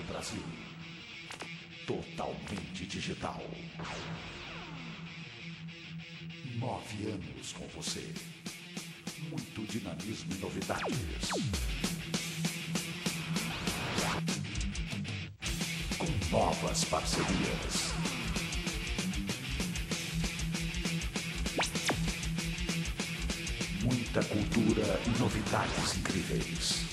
Brasil. Totalmente digital. 9 anos com você. Muito dinamismo e novidades. Com novas parcerias. Muita cultura e novidades incríveis.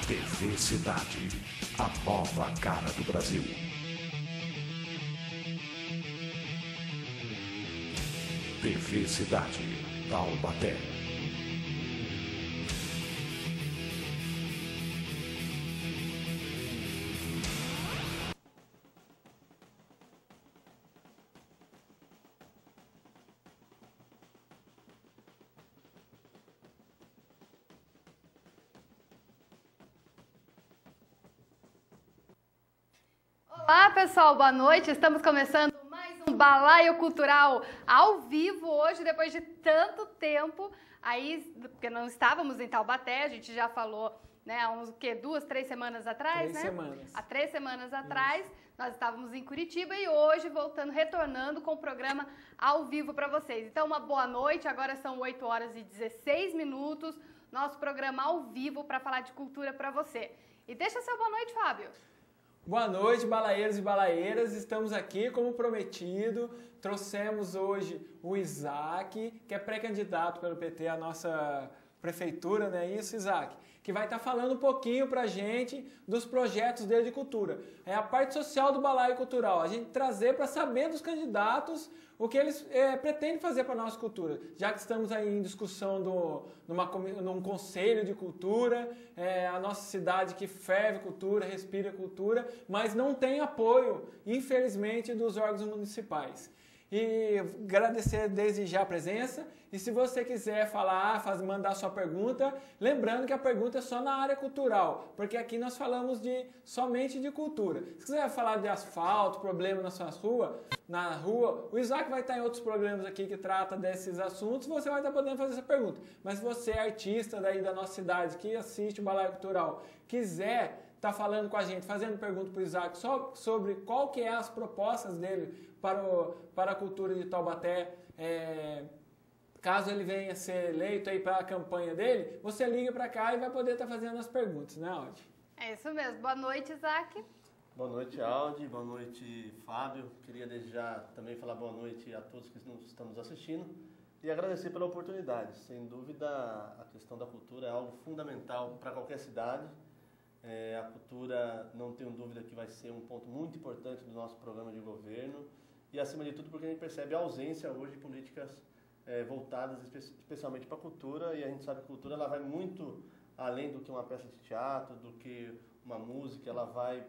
TV Cidade, a nova cara do Brasil. TV Cidade, Taubaté. Olá pessoal, boa noite, estamos começando mais um Balaio Cultural ao vivo hoje, depois de tanto tempo, aí, porque não estávamos em Taubaté, a gente já falou, né, há uns, 2, 3 semanas atrás, né? 3 semanas. Há 3 semanas atrás, nós estávamos em Curitiba e hoje retornando com o programa ao vivo para vocês. Então, uma boa noite, agora são 8 horas e 16 minutos, nosso programa ao vivo para falar de cultura para você. E deixa seu boa noite, Fábio. Boa noite, balaeiros e balaeiras. Estamos aqui, como prometido. Trouxemos hoje o Isaac, que é pré-candidato pelo PT à nossa prefeitura, não é isso, Isaac? Que vai estar falando um pouquinho pra gente dos projetos dele de cultura. É a parte social do Balaio Cultural. A gente trazer para saber dos candidatos o que eles pretendem fazer para a nossa cultura. Já que estamos aí em discussão num conselho de cultura, a nossa cidade que ferve cultura, respira cultura, mas não tem apoio, infelizmente, dos órgãos municipais. E agradecer desde já a presença. E se você quiser falar, mandar sua pergunta, lembrando que a pergunta é só na área cultural, porque aqui nós falamos somente de cultura. Se quiser falar de asfalto, problema na rua, o Isaac vai estar em outros programas aqui que trata desses assuntos, você vai estar podendo fazer essa pergunta. Mas se você é artista daí da nossa cidade, que assiste o Balaio Cultural, quiser estar falando com a gente, fazendo pergunta para o Isaac só sobre qual que é as propostas dele para a cultura de Taubaté, caso ele venha ser eleito aí para a campanha dele, você liga para cá e vai poder estar fazendo as perguntas, né, Aldi? É isso mesmo. Boa noite, Isaac. Boa noite, Aldi. Boa noite, Fábio. Queria desde já também falar boa noite a todos que estão nos assistindo e agradecer pela oportunidade. Sem dúvida, a questão da cultura é algo fundamental para qualquer cidade. A cultura, não tenho dúvida que vai ser um ponto muito importante do nosso programa de governo e, acima de tudo, porque a gente percebe a ausência hoje de políticas voltadas especialmente para a cultura, e a gente sabe que a cultura ela vai muito além do que uma peça de teatro, do que uma música, ela vai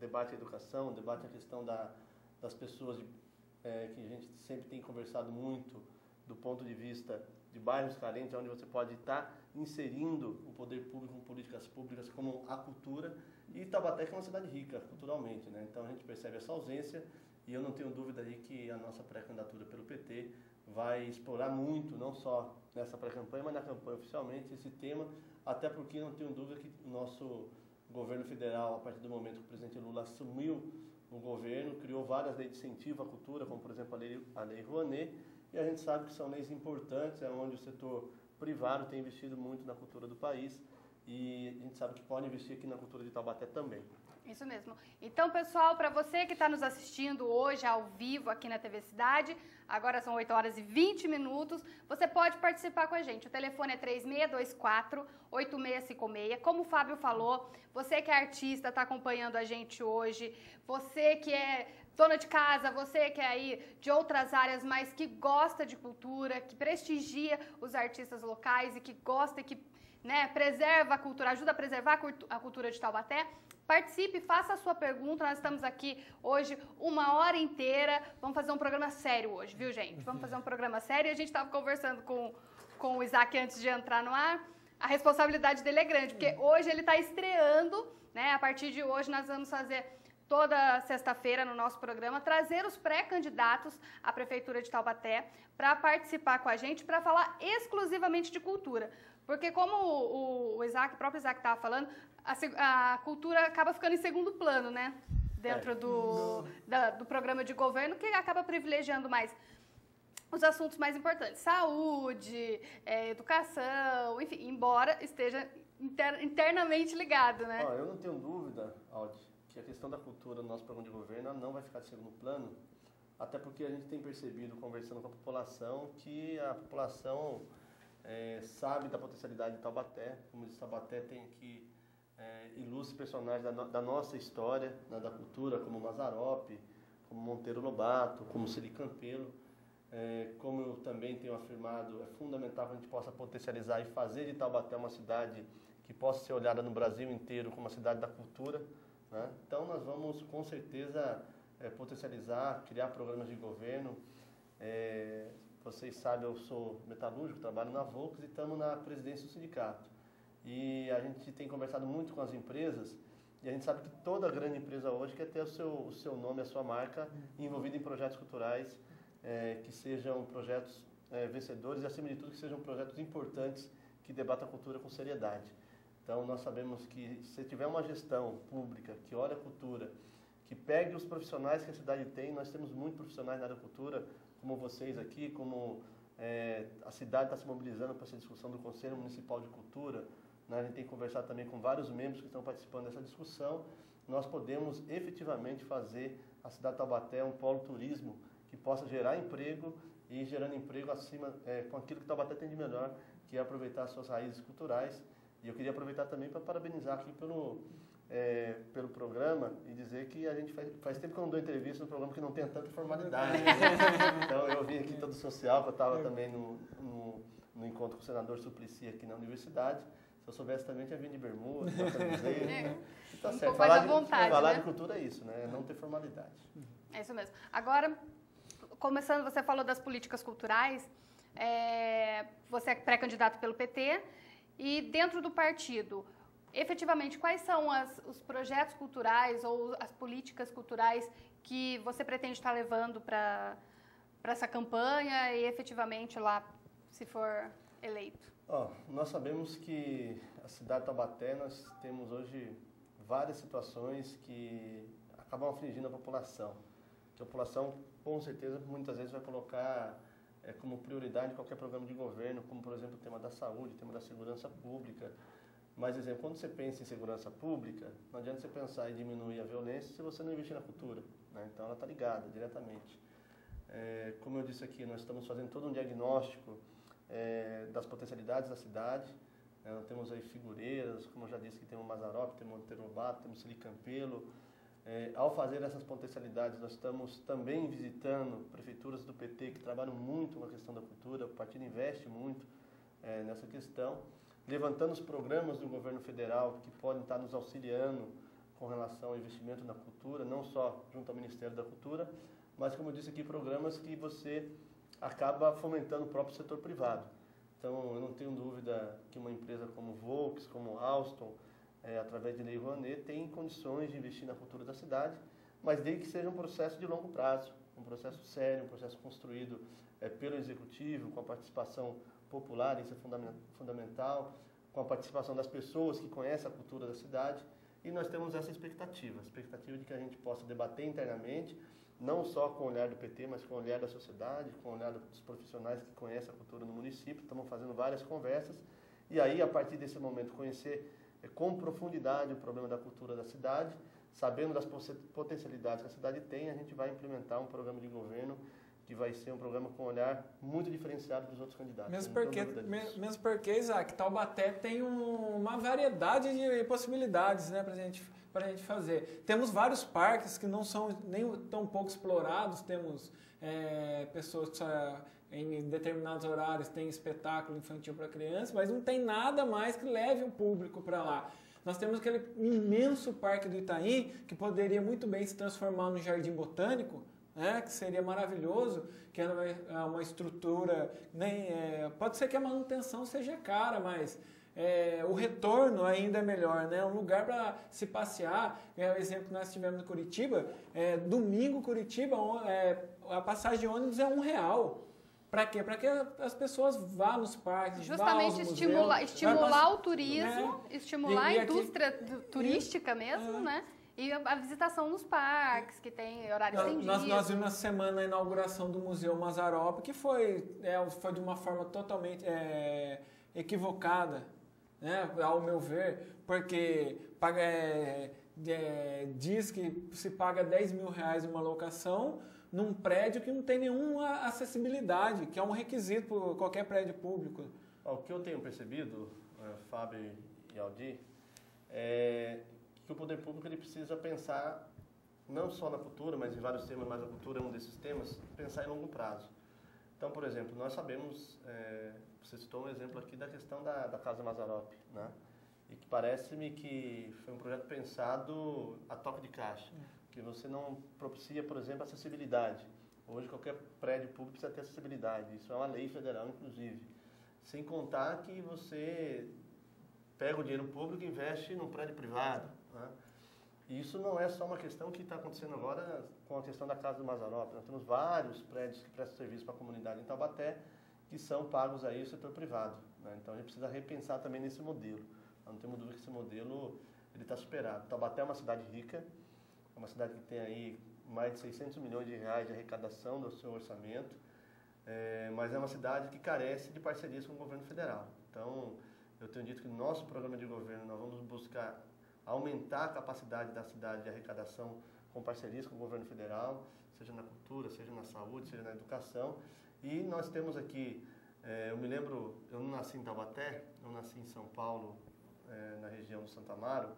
debate a educação, debate a questão das pessoas que a gente sempre tem conversado muito do ponto de vista de bairros carentes, onde você pode estar inserindo o poder público com políticas públicas como a cultura, e Taubaté que é uma cidade rica culturalmente, né? Então a gente percebe essa ausência e eu não tenho dúvida aí que a nossa pré-candidatura pelo PT vai explorar muito, não só nessa pré-campanha, mas na campanha oficialmente, esse tema, até porque não tenho dúvida que o nosso governo federal, a partir do momento que o presidente Lula assumiu o governo, criou várias leis de incentivo à cultura, como por exemplo a Lei Rouanet, e a gente sabe que são leis importantes, é onde o setor privado tem investido muito na cultura do país, e a gente sabe que pode investir aqui na cultura de Taubaté também. Isso mesmo. Então, pessoal, para você que está nos assistindo hoje ao vivo aqui na TV Cidade, agora são 8 horas e 20 minutos, você pode participar com a gente. O telefone é 3624-8656. Como o Fábio falou, você que é artista, está acompanhando a gente hoje, você que é dona de casa, você que é aí de outras áreas, mas que gosta de cultura, que prestigia os artistas locais e que gosta e que preserva a cultura, ajuda a preservar a cultura de Taubaté, participe, faça a sua pergunta, nós estamos aqui hoje 1 hora inteira, vamos fazer um programa sério hoje, viu, gente? Vamos fazer um programa sério, e a gente estava conversando com o Isaac antes de entrar no ar, a responsabilidade dele é grande, porque hoje ele está estreando, né? A partir de hoje nós vamos fazer toda sexta-feira no nosso programa, trazer os pré-candidatos à Prefeitura de Taubaté para participar com a gente, para falar exclusivamente de cultura. Porque como o Isaac, o próprio Isaac estava falando, a cultura acaba ficando em segundo plano, né? Dentro do programa de governo, que acaba privilegiando mais os assuntos mais importantes. Saúde, educação, enfim, embora esteja internamente ligado, né? Eu não tenho dúvida, Aldi, que a questão da cultura no nosso programa de governo não vai ficar de segundo plano, até porque a gente tem percebido, conversando com a população, que a população sabe da potencialidade de Taubaté. Como diz, Taubaté tem aqui ilustres personagens da nossa história, né, da cultura, como Mazzaropi, como Monteiro Lobato, como Celi Campelo. Como eu também tenho afirmado, é fundamental que a gente possa potencializar e fazer de Taubaté uma cidade que possa ser olhada no Brasil inteiro como uma cidade da cultura, né? Então nós vamos com certeza potencializar, criar programas de governo. Vocês sabem, eu sou metalúrgico, trabalho na Volks e estamos na presidência do sindicato. E a gente tem conversado muito com as empresas e a gente sabe que toda grande empresa hoje quer ter o seu nome, a sua marca envolvida em projetos culturais, que sejam projetos vencedores e, acima de tudo, que sejam projetos importantes que debatam a cultura com seriedade. Então, nós sabemos que se tiver uma gestão pública que olha a cultura, que pegue os profissionais que a cidade tem, nós temos muitos profissionais na área da cultura, como vocês aqui, como a cidade está se mobilizando para essa discussão do Conselho Municipal de Cultura, né? A gente tem conversado também com vários membros que estão participando dessa discussão. Nós podemos efetivamente fazer a cidade de Taubaté um polo turismo que possa gerar emprego e gerando emprego acima com aquilo que Taubaté tem de melhor, que é aproveitar as suas raízes culturais. E eu queria aproveitar também para parabenizar aqui pelo programa e dizer que a gente faz tempo que eu não dou entrevista no programa que não tenha tanta formalidade. Então eu vim aqui todo social, que eu estava também no encontro com o senador Suplicy aqui na universidade. Se eu soubesse também, tinha vindo de bermuda, camiseta. Tá certo. Falar de cultura é isso, né? Não ter formalidade. É isso mesmo. Agora, começando, você falou das políticas culturais, você é pré-candidato pelo PT, e dentro do partido, efetivamente, quais são os projetos culturais ou as políticas culturais que você pretende estar levando para essa campanha e efetivamente lá, se for eleito? Nós sabemos que a cidade de Taubaté, nós temos hoje várias situações que acabam afligindo a população. Que a população, com certeza, muitas vezes vai colocar como prioridade qualquer programa de governo, como, por exemplo, o tema da saúde, o tema da segurança pública. Mas, exemplo, quando você pensa em segurança pública, não adianta você pensar em diminuir a violência se você não investir na cultura, né? Então, ela está ligada diretamente. Como eu disse aqui, nós estamos fazendo todo um diagnóstico das potencialidades da cidade. Nós temos aí figureiras, como eu já disse, que tem o Mazzaropi, tem o Monteiro Lobato, temos o Celi Campelo. Ao fazer essas potencialidades, nós estamos também visitando prefeituras do PT que trabalham muito com a questão da cultura. O partido investe muito nessa questão, levantando os programas do governo federal que podem estar nos auxiliando com relação ao investimento na cultura, não só junto ao Ministério da Cultura, mas, como eu disse aqui, programas que você acaba fomentando o próprio setor privado. Então, eu não tenho dúvida que uma empresa como Volks, como Alstom, através de Lei Rouanet, tem condições de investir na cultura da cidade, mas desde que seja um processo de longo prazo, um processo sério, um processo construído pelo Executivo, com a participação popular, isso é fundamental, com a participação das pessoas que conhecem a cultura da cidade, e nós temos essa expectativa de que a gente possa debater internamente, não só com o olhar do PT, mas com o olhar da sociedade, com o olhar dos profissionais que conhecem a cultura no município. Estamos fazendo várias conversas, e aí, a partir desse momento, conhecer com profundidade o problema da cultura da cidade, sabendo das potencialidades que a cidade tem, a gente vai implementar um programa de governo que vai ser um programa com um olhar muito diferenciado dos outros candidatos. Mesmo porque, Isaac, Taubaté tem uma variedade de possibilidades, né, para a gente fazer. Temos vários parques que não são nem tão pouco explorados, temos pessoas que em determinados horários tem espetáculo infantil para crianças, mas não tem nada mais que leve o público para lá. Nós temos aquele imenso parque do Itaim, que poderia muito bem se transformar no Jardim Botânico, que seria maravilhoso, que é uma estrutura, pode ser que a manutenção seja cara, mas o retorno ainda é melhor, né? Um lugar para se passear, o exemplo que nós tivemos em Curitiba, domingo Curitiba, a passagem de ônibus é R$1. Para quê? Para que as pessoas vá nos parques, justamente vá aos estimular o turismo, estimular a aqui, indústria turística mesmo, né? E a visitação nos parques, que tem horário estendido. Nós vimos na semana a inauguração do Museu Mazzaropi, que foi de uma forma totalmente equivocada, né, ao meu ver, porque diz que se paga R$10.000 uma locação num prédio que não tem nenhuma acessibilidade, que é um requisito para qualquer prédio público. O que eu tenho percebido, Fábio e Aldir, é que o poder público ele precisa pensar não só na cultura, mas em vários temas, mas a cultura é um desses temas, pensar em longo prazo. Então, por exemplo, nós sabemos, você citou um exemplo aqui da questão da Casa Mazzaropi, né? E que parece-me que foi um projeto pensado a toque de caixa, que você não propicia, por exemplo, acessibilidade. Hoje qualquer prédio público precisa ter acessibilidade, isso é uma lei federal, inclusive. Sem contar que você pega o dinheiro público e investe num prédio privado, né? E isso não é só uma questão que está acontecendo agora com a questão da Casa do Mazzaropi. Nós temos vários prédios que prestam serviço para a comunidade em Taubaté que são pagos aí ao setor privado, né? Então a gente precisa repensar também nesse modelo. Não temos dúvida que esse modelo está superado. Taubaté é uma cidade rica, é uma cidade que tem aí mais de R$600 milhões de arrecadação do seu orçamento, mas é uma cidade que carece de parcerias com o governo federal. Então, eu tenho dito que no nosso programa de governo nós vamos buscar aumentar a capacidade da cidade de arrecadação com parcerias com o governo federal, seja na cultura, seja na saúde, seja na educação. E nós temos aqui, eu me lembro, eu não nasci em Taubaté, eu nasci em São Paulo, na região do Santo Amaro,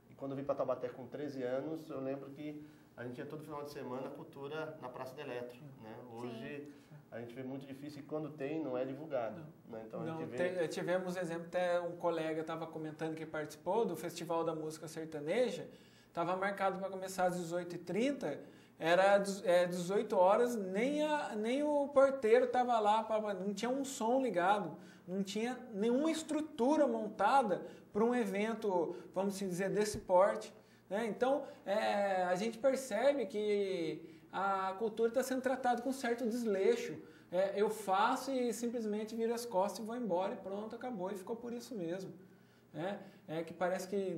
e quando eu vim para Taubaté com 13 anos, eu lembro que a gente ia todo final de semana cultura na Praça do Eletro, né? Hoje a gente vê muito difícil e quando tem não é divulgado, né? Então a gente vê... Tivemos exemplo, até um colega estava comentando que participou do Festival da Música Sertaneja, estava marcado para começar às 18h30, era 18 horas, nem o porteiro estava lá, não tinha um som ligado, não tinha nenhuma estrutura montada para um evento, vamos assim dizer, desse porte, né? Então, a gente percebe que a cultura está sendo tratada com certo desleixo. Eu faço e simplesmente viro as costas e vou embora e pronto, acabou, e ficou por isso mesmo. Que parece que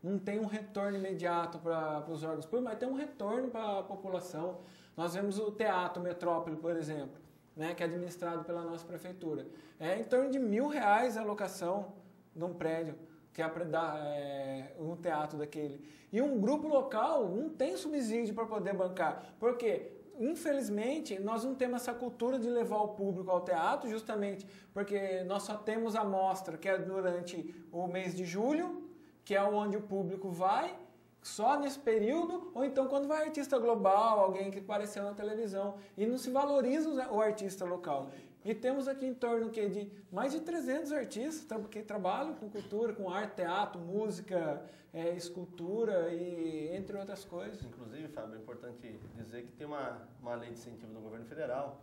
não tem um retorno imediato para os órgãos públicos, mas tem um retorno para a população. Nós vemos o Teatro Metrópole, por exemplo, né, que é administrado pela nossa prefeitura. Em torno de R$1.000 a locação de um prédio, que é um teatro daquele. E um grupo local não tem subsídio para poder bancar. Por quê? Infelizmente, nós não temos essa cultura de levar o público ao teatro, justamente porque nós só temos a mostra, que é durante o mês de julho, que é onde o público vai, só nesse período, ou então quando vai artista global, alguém que apareceu na televisão, e não se valoriza o artista local. E temos aqui em torno de mais de 300 artistas que trabalham com cultura, com arte, teatro, música, escultura e entre outras coisas. Inclusive, Fábio, é importante dizer que tem uma lei de incentivo do governo federal,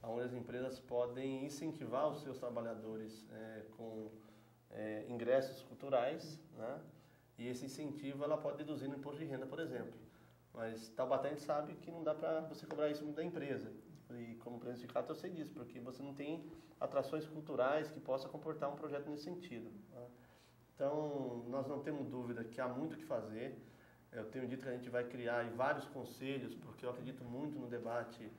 onde as empresas podem incentivar os seus trabalhadores com ingressos culturais, né? E esse incentivo ela pode deduzir no imposto de renda, por exemplo. Mas Taubaté a gente sabe que não dá para você cobrar isso da empresa. E como presidente do sindicato eu sei disso, porque você não tem atrações culturais que possam comportar um projeto nesse sentido, né? Então, nós não temos dúvida que há muito o que fazer. Eu tenho dito que a gente vai criar vários conselhos, porque eu acredito muito no debate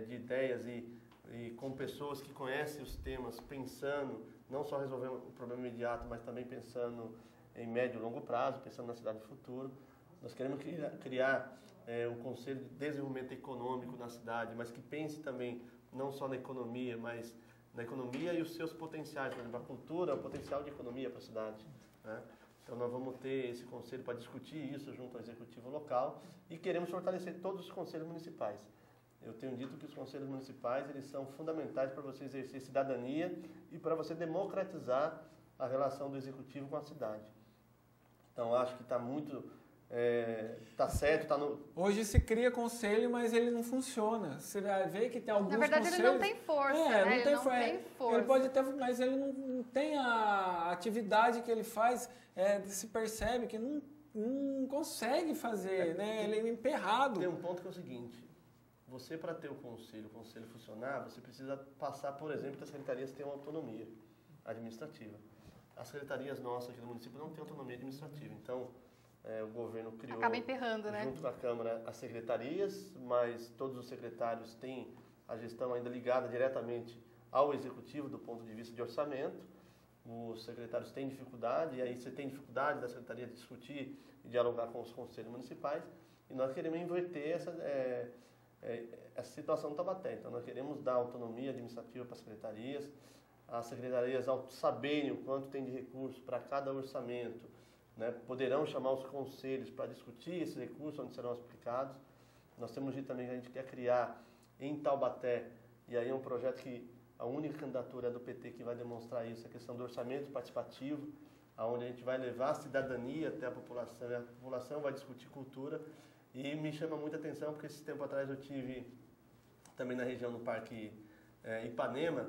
de ideias e com pessoas que conhecem os temas, pensando, não só resolver o problema imediato, mas também pensando em médio e longo prazo, pensando na cidade do futuro. Nós queremos criar um conselho de desenvolvimento econômico na cidade, mas que pense também não só na economia, mas na economia e os seus potenciais. Por exemplo, a cultura é o potencial de economia para a cidade, né? Então nós vamos ter esse conselho para discutir isso junto ao executivo local e queremos fortalecer todos os conselhos municipais. Eu tenho dito que os conselhos municipais eles são fundamentais para você exercer cidadania e para você democratizar a relação do executivo com a cidade. Então acho que está muito tá certo, tá no... Hoje se cria conselho, mas ele não funciona. Você vai ver que tem alguns Na verdade, conselhos... ele não tem força, né? Ele não tem força. Ele pode ter, mas ele não tem a atividade que ele faz, se percebe que não consegue fazer, né? Ele é emperrado. Tem um ponto que é o seguinte, você para ter o conselho funcionar, você precisa passar, por exemplo, que as secretarias têm uma autonomia administrativa. As secretarias nossas aqui no município não têm autonomia administrativa, então o governo criou, acaba emperrando, né? junto com a Câmara, as secretarias, mas todos os secretários têm a gestão ainda ligada diretamente ao Executivo do ponto de vista de orçamento. Os secretários têm dificuldade, e aí você tem dificuldade da secretaria de discutir e dialogar com os conselhos municipais, e nós queremos inverter essa situação no Taubaté. Então, nós queremos dar autonomia administrativa para as secretarias, ao saberem o quanto tem de recurso para cada orçamento, né, poderão chamar os conselhos para discutir esses recursos, onde serão aplicados. Nós temos dito também que a gente quer criar em Taubaté, e aí é um projeto que a única candidatura é do PT que vai demonstrar isso, a questão do orçamento participativo, onde a gente vai levar a cidadania até a população, e a população vai discutir cultura. E me chama muita atenção porque esse tempo atrás eu tive também na região do Parque Ipanema,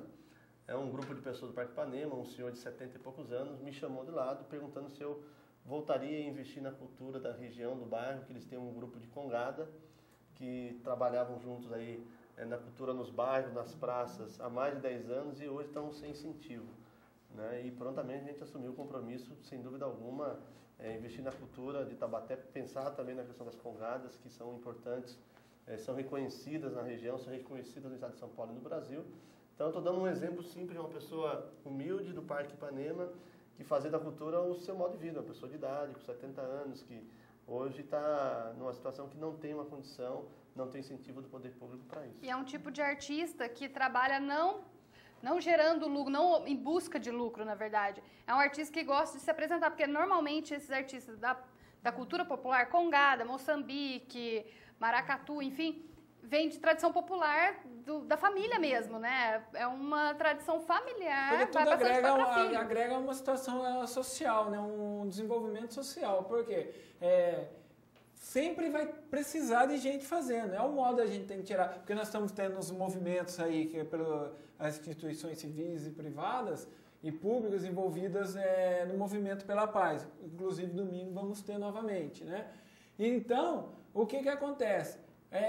um grupo de pessoas do Parque Ipanema, um senhor de 70 e poucos anos, me chamou de lado perguntando se eu voltaria a investir na cultura da região, do bairro, que eles têm um grupo de congada, que trabalhavam juntos aí na cultura nos bairros, nas praças, há mais de 10 anos e hoje estão sem incentivo, né? E prontamente a gente assumiu o compromisso, sem dúvida alguma, investir na cultura de Taubaté, pensar também na questão das congadas, que são importantes, são reconhecidas na região, são reconhecidas no estado de São Paulo e no Brasil. Então, estou dando um exemplo simples de uma pessoa humilde do Parque Ipanema, que fazia da cultura o seu modo de vida, uma pessoa de idade, com 70 anos, que hoje está numa situação que não tem uma condição, não tem incentivo do poder público para isso. E é um tipo de artista que trabalha não gerando lucro, não em busca de lucro, na verdade. É um artista que gosta de se apresentar, porque normalmente esses artistas da cultura popular, congada, Moçambique, maracatu, enfim, vem de tradição popular da família mesmo, né? É uma tradição familiar. Porque tudo vai agrega uma situação social, né? Um desenvolvimento social. Porque sempre vai precisar de gente fazendo. É o modo a gente tem que tirar. Porque nós estamos tendo os movimentos aí, que pelas instituições civis e privadas e públicas envolvidas no movimento pela paz. Inclusive, domingo vamos ter novamente, né? Então, o que acontece?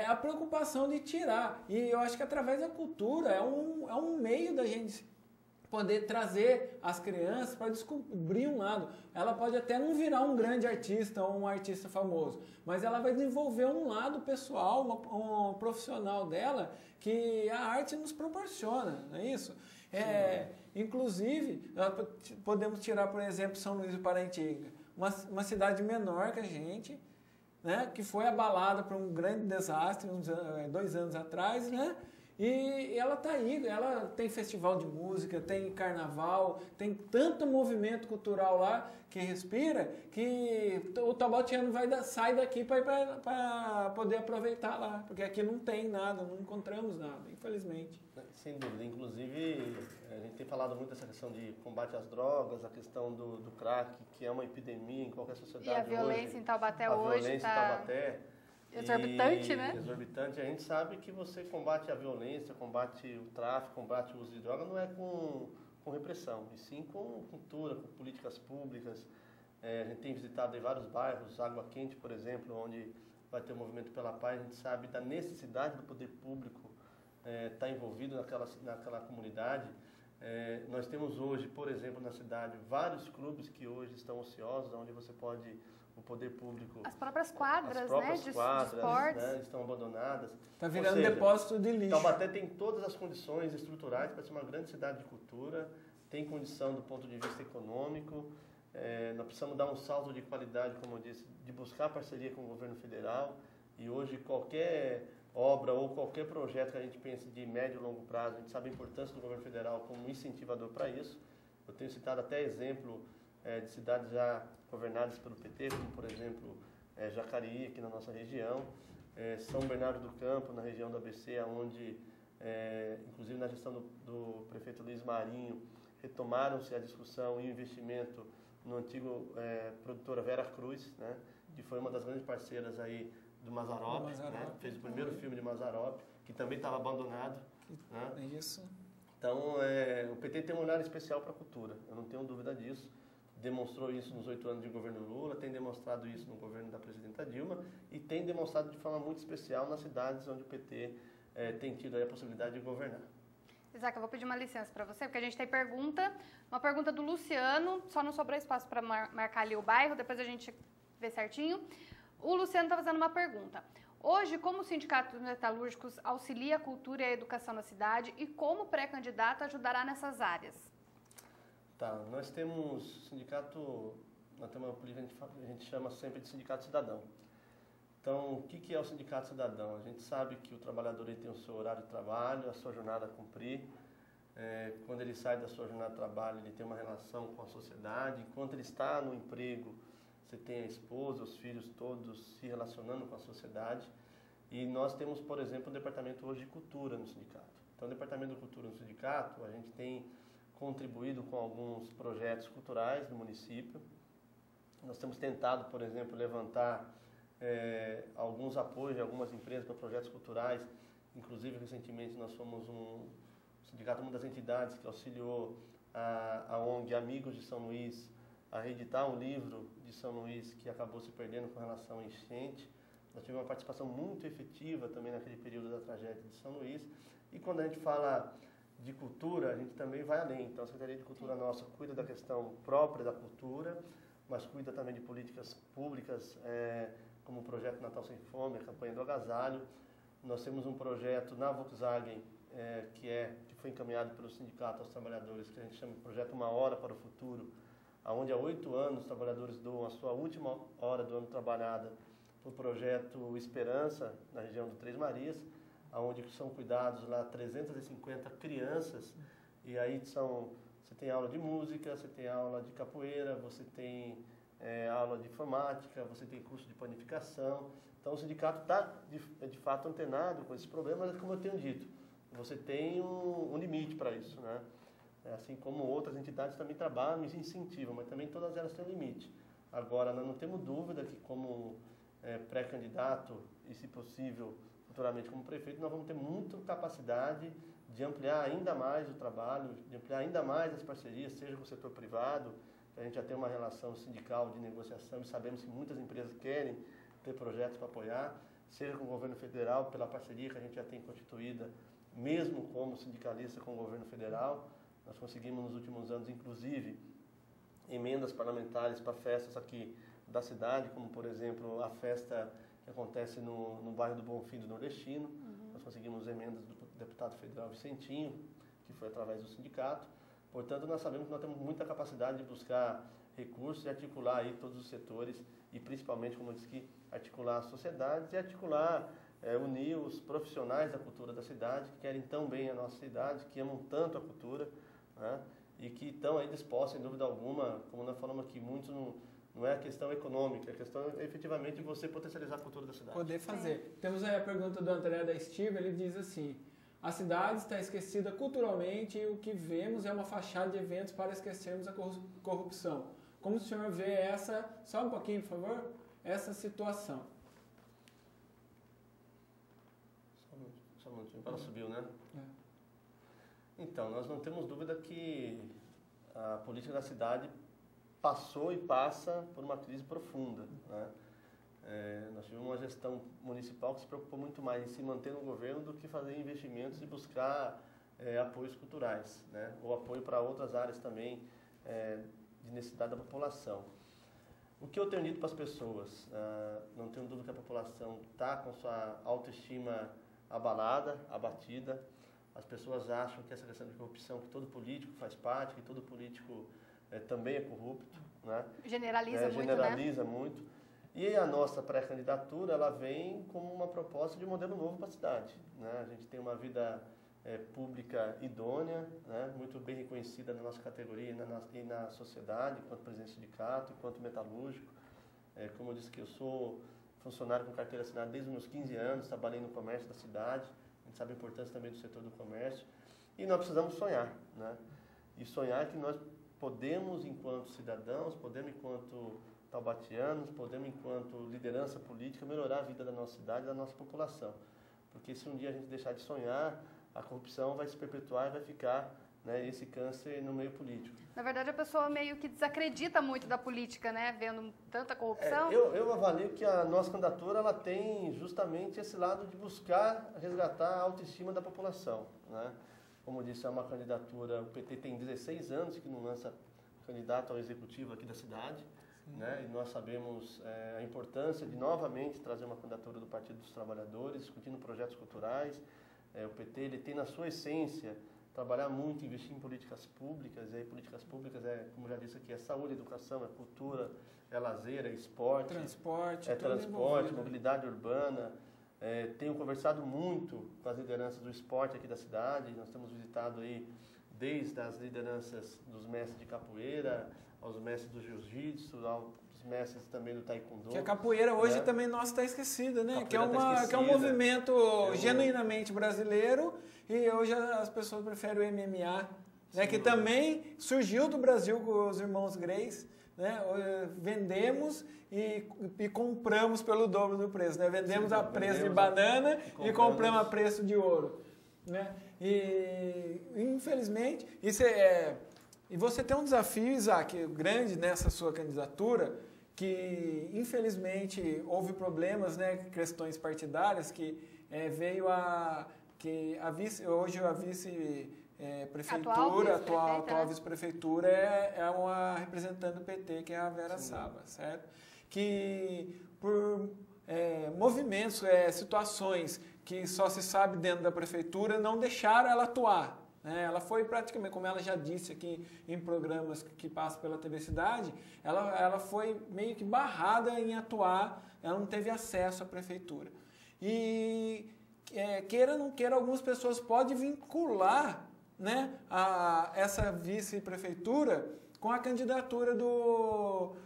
A preocupação de tirar. E eu acho que através da cultura é um meio da gente poder trazer as crianças para descobrir um lado. Ela pode até não virar um grande artista ou um artista famoso, mas ela vai desenvolver um lado pessoal, um profissional dela, que a arte nos proporciona, não é isso? Inclusive, podemos tirar, por exemplo, São Luís do Parantinga, uma cidade menor que a gente, né, que foi abalada por um grande desastre 2 anos atrás, né? E ela está aí, ela tem festival de música, tem carnaval, tem tanto movimento cultural lá que respira, que o taubateano sai daqui para poder aproveitar lá, porque aqui não tem nada, não encontramos nada, infelizmente. Sem dúvida, inclusive a gente tem falado muito dessa questão de combate às drogas, a questão do crack, que é uma epidemia em qualquer sociedade hoje. E a violência em Taubaté hoje A violência em Taubaté exorbitante, né? Exorbitante. A gente sabe que você combate a violência, combate o tráfico, combate o uso de droga, não é com repressão, e sim com cultura, com políticas públicas. A gente tem visitado em vários bairros, Água Quente, por exemplo, onde vai ter o Movimento pela Paz. A gente sabe da necessidade do poder público estar envolvido naquela comunidade. Nós temos hoje, por exemplo, na cidade, vários clubes que hoje estão ociosos, onde você pode... o poder público... As próprias quadras, as próprias de quadras, esportes. né, estão abandonadas. Está virando depósito de lixo. Taubaté tem todas as condições estruturais para ser uma grande cidade de cultura, tem condição do ponto de vista econômico, nós precisamos dar um salto de qualidade, como eu disse, de buscar parceria com o governo federal, e hoje qualquer obra ou qualquer projeto que a gente pense de médio e longo prazo, a gente sabe a importância do governo federal como incentivador para isso. Eu tenho citado até exemplo de cidades já governadas pelo PT, como por exemplo Jacareí, aqui na nossa região, São Bernardo do Campo, na região do ABC, onde, inclusive na gestão do prefeito Luiz Marinho, retomaram-se a discussão e o investimento no antigo produtora Vera Cruz, né, que foi uma das grandes parceiras aí do Mazzaropi, né? Fez o primeiro filme de Mazzaropi, que também estava abandonado. Né? É isso. Então, o PT tem um olhar especial para a cultura, eu não tenho dúvida disso. Demonstrou isso nos 8 anos de governo Lula, tem demonstrado isso no governo da presidenta Dilma e tem demonstrado de forma muito especial nas cidades onde o PT tem tido aí a possibilidade de governar. Isaac, eu vou pedir uma licença para você, porque a gente tem uma pergunta do Luciano, só não sobrou espaço para marcar ali o bairro, depois a gente vê certinho. O Luciano está fazendo uma pergunta. Hoje, como o Sindicato dos Metalúrgicos auxilia a cultura e a educação na cidade e como o pré-candidato ajudará nessas áreas? Tá, nós temos uma política que a gente chama sempre de sindicato cidadão. Então, o que é o sindicato cidadão? A gente sabe que o trabalhador ele tem o seu horário de trabalho, a sua jornada a cumprir. Quando ele sai da sua jornada de trabalho, ele tem uma relação com a sociedade. Enquanto ele está no emprego, você tem a esposa, os filhos todos se relacionando com a sociedade. E nós temos, por exemplo, um departamento hoje de cultura no sindicato. Então, o departamento de cultura no sindicato, a gente tem contribuído com alguns projetos culturais do município. Nós temos tentado, por exemplo, levantar alguns apoios de algumas empresas para projetos culturais. Inclusive, recentemente, nós fomos um sindicato, uma das entidades que auxiliou a ONG Amigos de São Luís a reeditar um livro de São Luís que acabou se perdendo com relação à enchente. Nós tivemos uma participação muito efetiva também naquele período da tragédia de São Luís. E quando a gente fala de cultura, a gente também vai além. Então, a Secretaria de Cultura nossa cuida da questão própria da cultura, mas cuida também de políticas públicas, como o projeto Natal Sem Fome, a campanha do agasalho. Nós temos um projeto na Volkswagen, que foi encaminhado pelo sindicato aos trabalhadores, que a gente chama de projeto Uma Hora para o Futuro, onde há 8 anos os trabalhadores doam a sua última hora do ano trabalhada para o projeto Esperança, na região do Três Marias, onde são cuidados lá 350 crianças, e aí você tem aula de música, você tem aula de capoeira, você tem aula de informática, você tem curso de panificação. Então o sindicato está de fato antenado com esses problemas, mas como eu tenho dito, você tem um limite para isso, né? Assim como outras entidades também trabalham e incentivam, mas também todas elas têm um limite. Agora, nós não temos dúvida que como pré-candidato e, se possível, futuramente como prefeito, nós vamos ter muita capacidade de ampliar ainda mais o trabalho, de ampliar ainda mais as parcerias, seja com o setor privado. A gente já tem uma relação sindical de negociação e sabemos que muitas empresas querem ter projetos para apoiar, seja com o governo federal, pela parceria que a gente já tem constituída, mesmo como sindicalista com o governo federal. Nós conseguimos nos últimos anos, inclusive, emendas parlamentares para festas aqui da cidade, como, por exemplo, a festa que acontece no bairro do Bonfim do Nordestino. Nós conseguimos emendas do deputado federal Vicentinho, que foi através do sindicato. Portanto, nós sabemos que nós temos muita capacidade de buscar recursos e articular aí todos os setores e, principalmente, como eu disse aqui, articular as sociedades e articular, unir os profissionais da cultura da cidade, que querem tão bem a nossa cidade, que amam tanto a cultura, né? E que estão aí dispostos, sem dúvida alguma, como nós falamos aqui, muitos não é a questão econômica, é a questão efetivamente de você potencializar a cultura da cidade. Poder fazer. Temos aí a pergunta do André da Estiva, ele diz assim: a cidade está esquecida culturalmente e o que vemos é uma fachada de eventos para esquecermos a corrupção. Como o senhor vê só um pouquinho, por favor, essa situação? Só um minutinho, ela subiu, né? Então, nós não temos dúvida que a política da cidade passou e passa por uma crise profunda, né? Nós tivemos uma gestão municipal que se preocupou muito mais em se manter no governo do que fazer investimentos e buscar apoios culturais, né? Ou apoio para outras áreas também de necessidade da população. O que eu tenho dito para as pessoas, não tenho dúvida que a população está com sua autoestima abalada, abatida. As pessoas acham que essa questão de corrupção, que todo político faz parte, que todo político também é corrupto, né? Generaliza muito, muito. E a nossa pré-candidatura, ela vem como uma proposta de modelo novo para a cidade, né? A gente tem uma vida pública idônea, né? Muito bem reconhecida na nossa categoria e na sociedade, enquanto presidente do sindicato, enquanto metalúrgico. Como eu disse que eu sou funcionário com carteira assinada desde os meus 15 anos, trabalhei no comércio da cidade. A gente sabe a importância também do setor do comércio. E nós precisamos sonhar, né? E sonhar que nós podemos, enquanto cidadãos, podemos, enquanto taubatianos, podemos, enquanto liderança política, melhorar a vida da nossa cidade e da nossa população. Porque se um dia a gente deixar de sonhar, a corrupção vai se perpetuar e vai ficar, né, esse câncer no meio político. Na verdade, a pessoa meio que desacredita muito da política, né? Vendo tanta corrupção. Eu avalio que a nossa candidatura ela tem justamente esse lado de buscar resgatar a autoestima da população, né? Como disse, é uma candidatura, o PT tem 16 anos que não lança candidato ao executivo aqui da cidade, né? E nós sabemos a importância de novamente trazer uma candidatura do Partido dos Trabalhadores, discutindo projetos culturais. O PT ele tem na sua essência trabalhar muito, investir em políticas públicas, e aí políticas públicas como já disse aqui, é saúde, educação, é cultura, é lazer, é esporte, transporte, mobilidade urbana. Tenho conversado muito com as lideranças do esporte aqui da cidade, nós temos visitado aí desde as lideranças dos mestres de capoeira, aos mestres do jiu-jitsu, aos mestres também do taekwondo. Que a capoeira hoje também nossa está esquecida, né? Que é esquecida. um movimento genuinamente brasileiro e hoje as pessoas preferem o MMA, né? Que também surgiu do Brasil com os irmãos Grace, né? Vendemos e compramos pelo dobro do preço, né? Vendemos a preço de banana e compramos a preço de ouro, né? E infelizmente e você tem um desafio, Isaac, grande nessa sua candidatura, que infelizmente houve problemas, né, questões partidárias, que hoje a vice-prefeitura, atual vice-prefeitura é uma representante do PT, que é a Vera Saba, certo? Que por movimentos, situações que só se sabe dentro da prefeitura, não deixaram ela atuar. Ela foi praticamente, como ela já disse aqui em programas que passam pela TV Cidade, ela foi meio que barrada em atuar, ela não teve acesso à prefeitura. E queira ou não queira, algumas pessoas podem vincular, né, essa vice-prefeitura com a candidatura do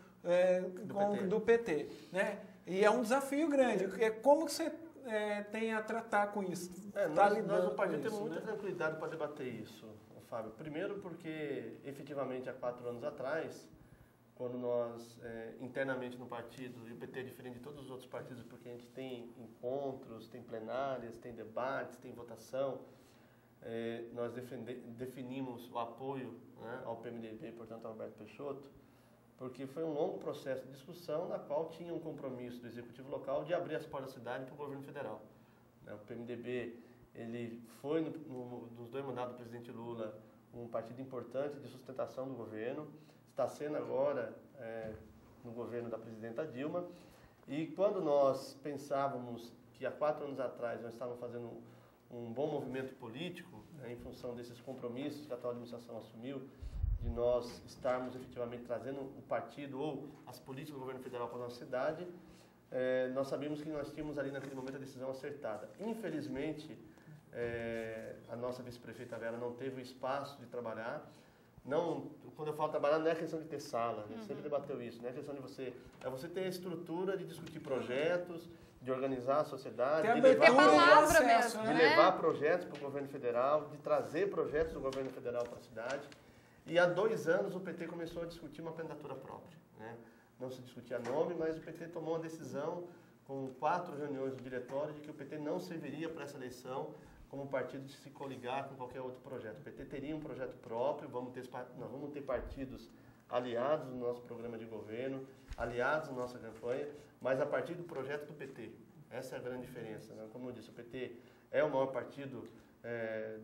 PT. Né? E é um desafio grande. Como que você tem a tratar com isso? Nós no partido temos muita tranquilidade para debater isso, Fábio. Primeiro porque, efetivamente, há 4 anos atrás, quando nós, internamente no partido, e o PT é diferente de todos os outros partidos, porque a gente tem encontros, tem plenárias, tem debates, tem votação, nós definimos o apoio, né, ao PMDB, portanto, ao Alberto Peixoto, porque foi um longo processo de discussão na qual tinha um compromisso do Executivo local de abrir as portas da cidade para o governo federal. O PMDB ele foi, nos 2 mandatos do presidente Lula, um partido importante de sustentação do governo, está sendo agora no governo da presidenta Dilma, e quando nós pensávamos que há 4 anos atrás nós estávamos fazendo um bom movimento político, em função desses compromissos que a atual administração assumiu, de nós estarmos efetivamente trazendo o partido ou as políticas do governo federal para a nossa cidade, nós sabíamos que nós tínhamos ali naquele momento a decisão acertada. Infelizmente, a nossa vice-prefeita Vera não teve o espaço de trabalhar. Quando eu falo trabalhar, não é questão de ter sala, a gente sempre debateu isso, não é questão de você ter a estrutura de discutir projetos, de organizar a sociedade, de levar projetos para o governo federal, de trazer projetos do governo federal para a cidade. E há 2 anos o PT começou a discutir uma candidatura própria, né? Não se discutia nome, mas o PT tomou uma decisão com 4 reuniões do diretório de que o PT não serviria para essa eleição como partido de se coligar com qualquer outro projeto. O PT teria um projeto próprio, nós vamos ter partidos aliados no nosso programa de governo, aliados na nossa campanha, mas a partir do projeto do PT. Essa é a grande diferença, né? Como eu disse, o PT é o maior partido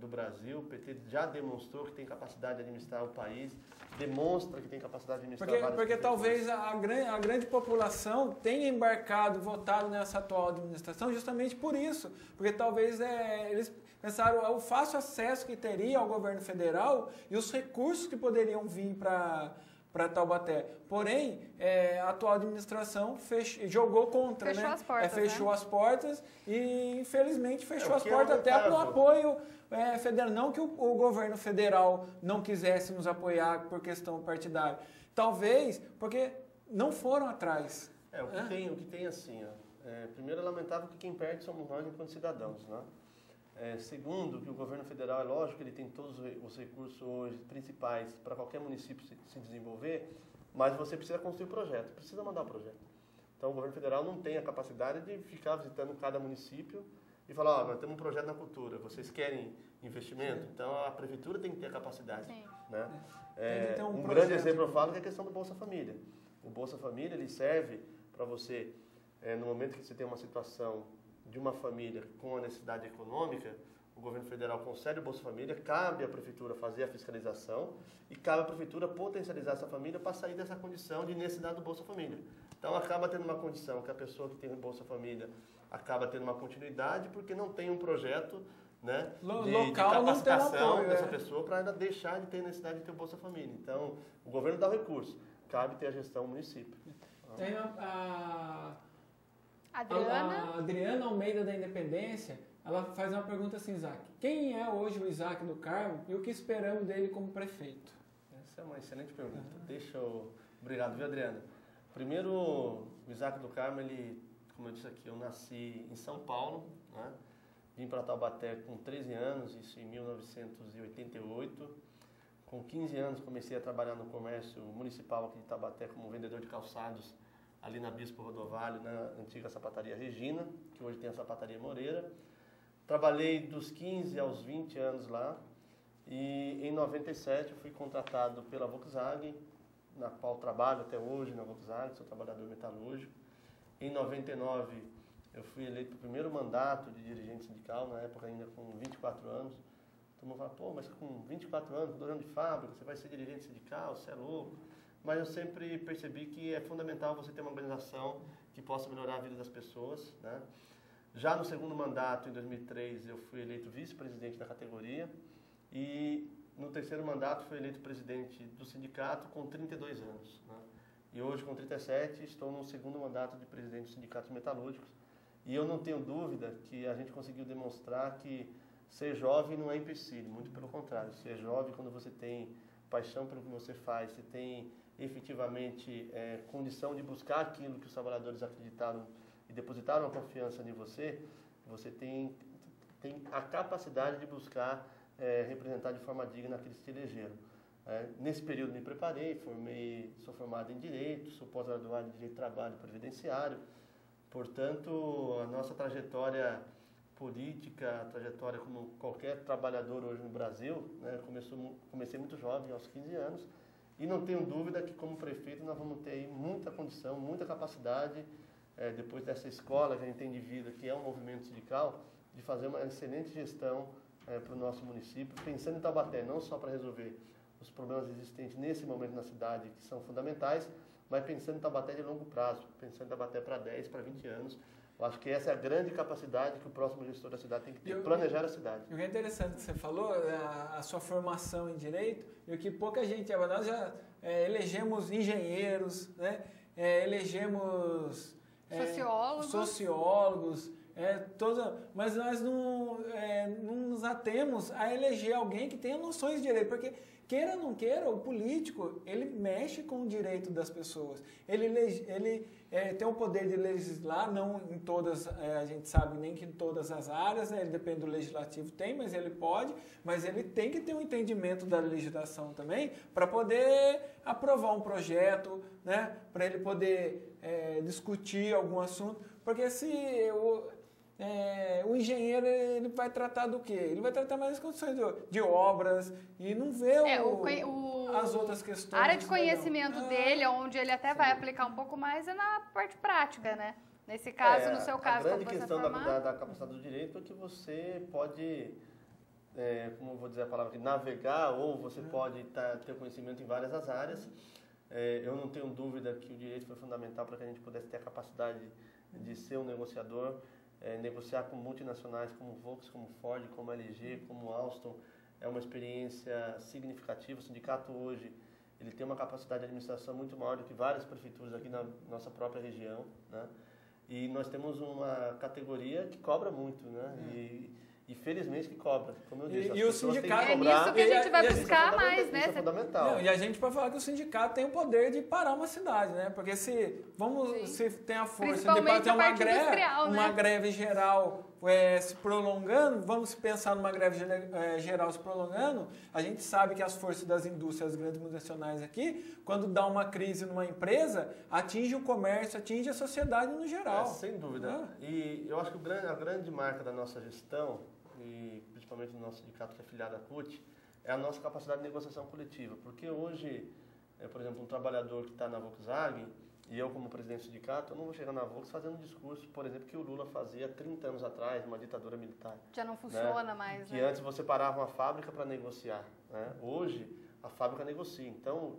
do Brasil, o PT já demonstrou que tem capacidade de administrar o país, demonstra que tem capacidade de administrar porque talvez a grande população tenha embarcado, votado nessa atual administração justamente por isso, porque talvez eles pensaram o fácil acesso que teria ao governo federal e os recursos que poderiam vir para Taubaté. Porém, a atual administração jogou contra, fechou né? As portas, fechou né? as portas e, infelizmente, fechou as portas até para o apoio federal. Não que o governo federal não quisesse nos apoiar por questão partidária. Talvez porque não foram atrás. O que tem assim, primeiro é lamentável que quem perde somos nós enquanto cidadãos, né? Segundo, que o governo federal, é lógico que ele tem todos os recursos hoje principais para qualquer município se desenvolver, mas você precisa construir o projeto, precisa mandar o projeto. Então, o governo federal não tem a capacidade de ficar visitando cada município e falar, nós temos um projeto na cultura, vocês querem investimento? Sim. Então, a prefeitura tem que ter a capacidade. Sim. Né? Um grande exemplo eu falo que é a questão do Bolsa Família. O Bolsa Família, ele serve para você, no momento que você tem uma situação de uma família com a necessidade econômica, o governo federal concede o Bolsa Família, cabe à prefeitura fazer a fiscalização e cabe à prefeitura potencializar essa família para sair dessa condição de necessidade do Bolsa Família. Então, acaba tendo uma condição que a pessoa que tem o Bolsa Família acaba tendo uma continuidade porque não tem um projeto, né, de capacitação dessa pessoa para ela deixar de ter necessidade de ter o Bolsa Família. Então, o governo dá o recurso, cabe ter a gestão do município. Tem a Adriana Almeida da Independência, ela faz uma pergunta assim, Isaac. Quem é hoje o Isaac do Carmo e o que esperamos dele como prefeito? Essa é uma excelente pergunta. Obrigado, viu, Adriana? Primeiro, o Isaac do Carmo, ele, como eu disse aqui, eu nasci em São Paulo, né? Vim para Taubaté com 13 anos, isso em 1988. Com 15 anos comecei a trabalhar no comércio municipal aqui de Taubaté como vendedor de calçados, ali na Bispo Rodovalho, na antiga sapataria Regina, que hoje tem a sapataria Moreira. Trabalhei dos 15 aos 20 anos lá e em 97 eu fui contratado pela Volkswagen, na qual trabalho até hoje na Volkswagen, sou trabalhador metalúrgico. Em 99 eu fui eleito para o primeiro mandato de dirigente sindical, na época ainda com 24 anos. Todo mundo fala, pô, mas com 24 anos, 2 anos de fábrica, você vai ser dirigente sindical, você é louco. Mas eu sempre percebi que é fundamental você ter uma organização que possa melhorar a vida das pessoas, né? Já no segundo mandato, em 2003, eu fui eleito vice-presidente da categoria e no terceiro mandato fui eleito presidente do sindicato com 32 anos. Né? E hoje, com 37, estou no segundo mandato de presidente dos sindicatos metalúrgicos. E eu não tenho dúvida que a gente conseguiu demonstrar que ser jovem não é empecilho, muito pelo contrário. Ser jovem, quando você tem paixão pelo que você faz, você tem efetivamente condição de buscar aquilo que os trabalhadores acreditaram e depositaram a confiança em você, você tem a capacidade de buscar representar de forma digna aqueles que te elegeram. Nesse período me preparei, sou formado em Direito, sou pós-graduado em Direito do Trabalho e Previdenciário. Portanto, a nossa trajetória política, a trajetória como qualquer trabalhador hoje no Brasil, né, comecei muito jovem, aos 15 anos, e não tenho dúvida que como prefeito nós vamos ter aí muita condição, muita capacidade, depois dessa escola que a gente tem de vida, que é um movimento sindical, de fazer uma excelente gestão para o nosso município, pensando em Taubaté, não só para resolver os problemas existentes nesse momento na cidade, que são fundamentais, mas pensando em Taubaté de longo prazo, pensando em Taubaté para 10, para 20 anos. Eu acho que essa é a grande capacidade que o próximo gestor da cidade tem que ter, planejar a cidade. O que é interessante que você falou, a sua formação em Direito, e o que pouca gente... Nós já elegemos engenheiros, né? Elegemos... sociólogos, mas nós não nos atemos a eleger alguém que tenha noções de direito, porque queira ou não queira, o político, ele mexe com o direito das pessoas, ele tem o poder de legislar, não em todas, a gente sabe nem que em todas as áreas, né, depende do legislativo mas ele pode, mas ele tem que ter um entendimento da legislação também, para poder aprovar um projeto, né, para ele poder discutir algum assunto, porque se o engenheiro ele vai tratar do quê? Ele vai tratar mais as condições de obras e não vê as outras questões. A área de conhecimento dele, onde ele até vai aplicar um pouco mais, é na parte prática, né? Nesse caso, no seu caso, a grande questão da capacidade do direito é que você pode, como eu vou dizer a palavra aqui, navegar, ou você pode ter conhecimento em várias as áreas. Eu não tenho dúvida que o direito foi fundamental para que a gente pudesse ter a capacidade de ser um negociador, negociar com multinacionais como Volkswagen, como Ford, como LG, como Alstom. É uma experiência significativa. O sindicato hoje ele tem uma capacidade de administração muito maior do que várias prefeituras aqui na nossa própria região, né? E nós temos uma categoria que cobra muito, né? E felizmente que cobra, como eu disse. E o sindicato é nisso que a gente vai buscar mais, né? Isso é fundamental. Não, e a gente pode falar que o sindicato tem o poder de parar uma cidade, né? Porque se tem a força de bater uma greve geral se prolongando, vamos pensar numa greve geral se prolongando, a gente sabe que as forças das indústrias, as grandes multinacionais aqui, quando dá uma crise numa empresa, atinge o comércio, atinge a sociedade no geral. Sem dúvida. E eu acho que a grande marca da nossa gestão, e principalmente do nosso sindicato que é filiado à CUT, é a nossa capacidade de negociação coletiva. Porque hoje, por exemplo, um trabalhador que está na Volkswagen, e eu como presidente do sindicato, eu não vou chegar na Volkswagen fazendo um discurso, por exemplo, que o Lula fazia 30 anos atrás, numa ditadura militar. Já não funciona mais, Que antes você parava uma fábrica para negociar. Né? Hoje, a fábrica negocia. Então,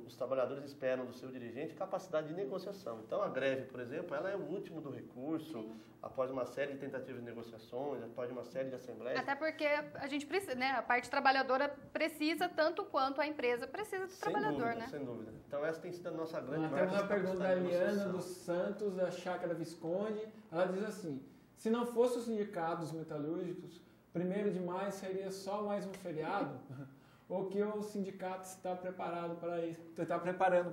os trabalhadores esperam do seu dirigente capacidade de negociação. Então, a greve, por exemplo, ela é o último do recurso, sim, após uma série de tentativas de negociações, após uma série de assembleias. Até porque a gente precisa, né? A parte trabalhadora precisa tanto quanto a empresa precisa do trabalhador, né? Sem dúvida. Então, essa tem sido a nossa grande marca. Temos uma pergunta da Eliana dos Santos, da Chácara Visconde. Ela diz assim, se não fosse os sindicatos metalúrgicos, 1º de maio seria só mais um feriado? Ou que o sindicato está preparando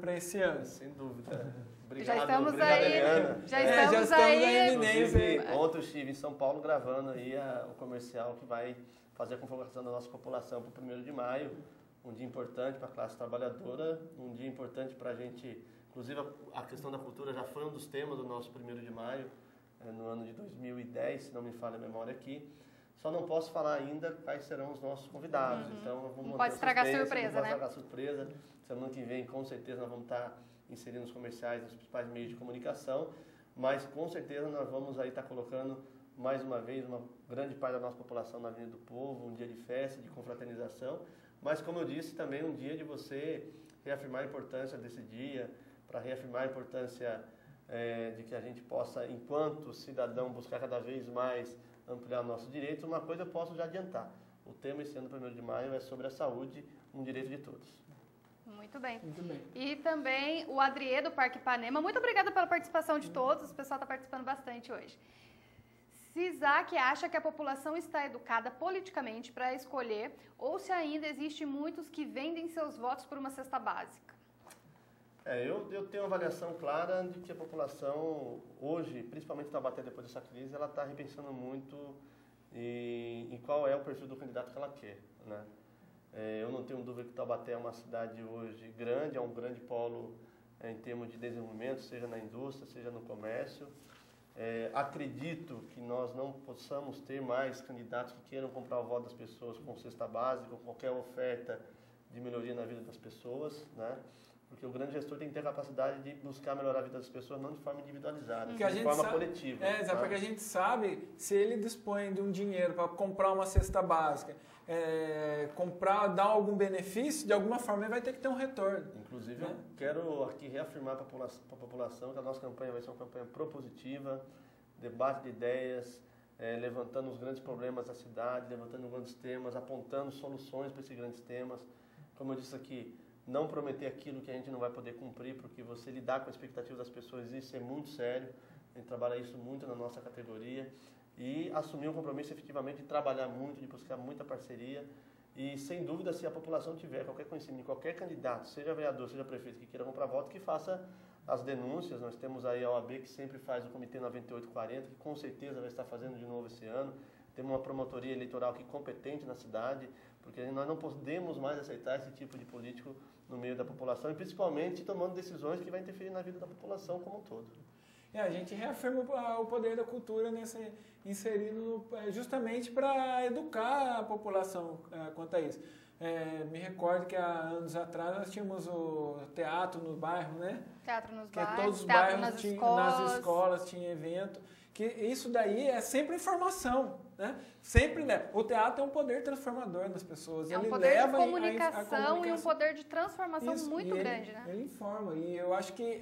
para esse ano? Sem dúvida. Obrigado, já estamos obrigado, aí, Eliana. já estamos aí. Inclusive, ontem eu estive em São Paulo gravando aí o comercial que vai fazer a convocação da nossa população para o 1º de maio. Um dia importante para a classe trabalhadora, um dia importante para a gente. Inclusive, a questão da cultura já foi um dos temas do nosso 1º de maio, no ano de 2010, se não me falha a memória aqui. Só não posso falar ainda quais serão os nossos convidados. Então, vamos não pode estragar a surpresa, né? Não pode estragar a surpresa. Semana que vem, com certeza, nós vamos estar inserindo os comerciais nos principais meios de comunicação. Mas, com certeza, nós vamos aí estar colocando, mais uma vez, uma grande parte da nossa população na Avenida do Povo, um dia de festa, de confraternização. Mas, como eu disse, também um dia de você reafirmar a importância desse dia, para reafirmar a importância de que a gente possa, enquanto cidadão, buscar cada vez mais ampliar nossos direitos. Uma coisa eu posso já adiantar. O tema esse ano, 1º de maio, é sobre a saúde, um direito de todos. Muito bem. Muito bem. E também o Adriê, do Parque Ipanema. Muito obrigada pela participação de todos. O pessoal está participando bastante hoje. Se Isaac acha que a população está educada politicamente para escolher ou se ainda existe muitos que vendem seus votos por uma cesta básica. Eu tenho uma avaliação clara de que a população, hoje, principalmente Taubaté, depois dessa crise, ela está repensando muito em qual é o perfil do candidato que ela quer. Né? Eu não tenho dúvida que Taubaté é uma cidade hoje grande, é um grande polo em termos de desenvolvimento, seja na indústria, seja no comércio. Acredito que nós não possamos ter mais candidatos que queiram comprar o voto das pessoas com cesta básica, ou qualquer oferta de melhoria na vida das pessoas, né? Porque o grande gestor tem que ter a capacidade de buscar melhorar a vida das pessoas, não de forma individualizada, de forma coletiva. Porque a gente sabe, se ele dispõe de um dinheiro para comprar uma cesta básica, dar algum benefício, de alguma forma ele vai ter que ter um retorno. Inclusive, eu quero aqui reafirmar para a população que a nossa campanha vai ser uma campanha propositiva, debate de ideias, levantando os grandes problemas da cidade, levantando grandes temas, apontando soluções para esses grandes temas. Como eu disse aqui, não prometer aquilo que a gente não vai poder cumprir, porque você lidar com a expectativa das pessoas, isso é muito sério. A gente trabalha isso muito na nossa categoria. E assumir um compromisso efetivamente de trabalhar muito, de buscar muita parceria. E, sem dúvida, se a população tiver qualquer conhecimento de qualquer candidato, seja vereador, seja prefeito, que queira comprar voto, que faça as denúncias. Nós temos aí a OAB, que sempre faz o Comitê 9840, que com certeza vai estar fazendo de novo esse ano. Temos uma promotoria eleitoral aqui competente na cidade, porque nós não podemos mais aceitar esse tipo de político no meio da população, e principalmente tomando decisões que vai interferir na vida da população como um todo. A gente reafirma o poder da cultura inserido justamente para educar a população quanto a isso. Me recordo que há anos atrás nós tínhamos o teatro no bairro, né? Teatro nos que bairros, todos os teatro bairros nas escolas tinha evento. Que isso daí é sempre informação, né? Sempre, né? O teatro é um poder transformador nas pessoas. É um ele poder leva de comunicação e um poder de transformação muito grande, né? Ele informa. E eu acho que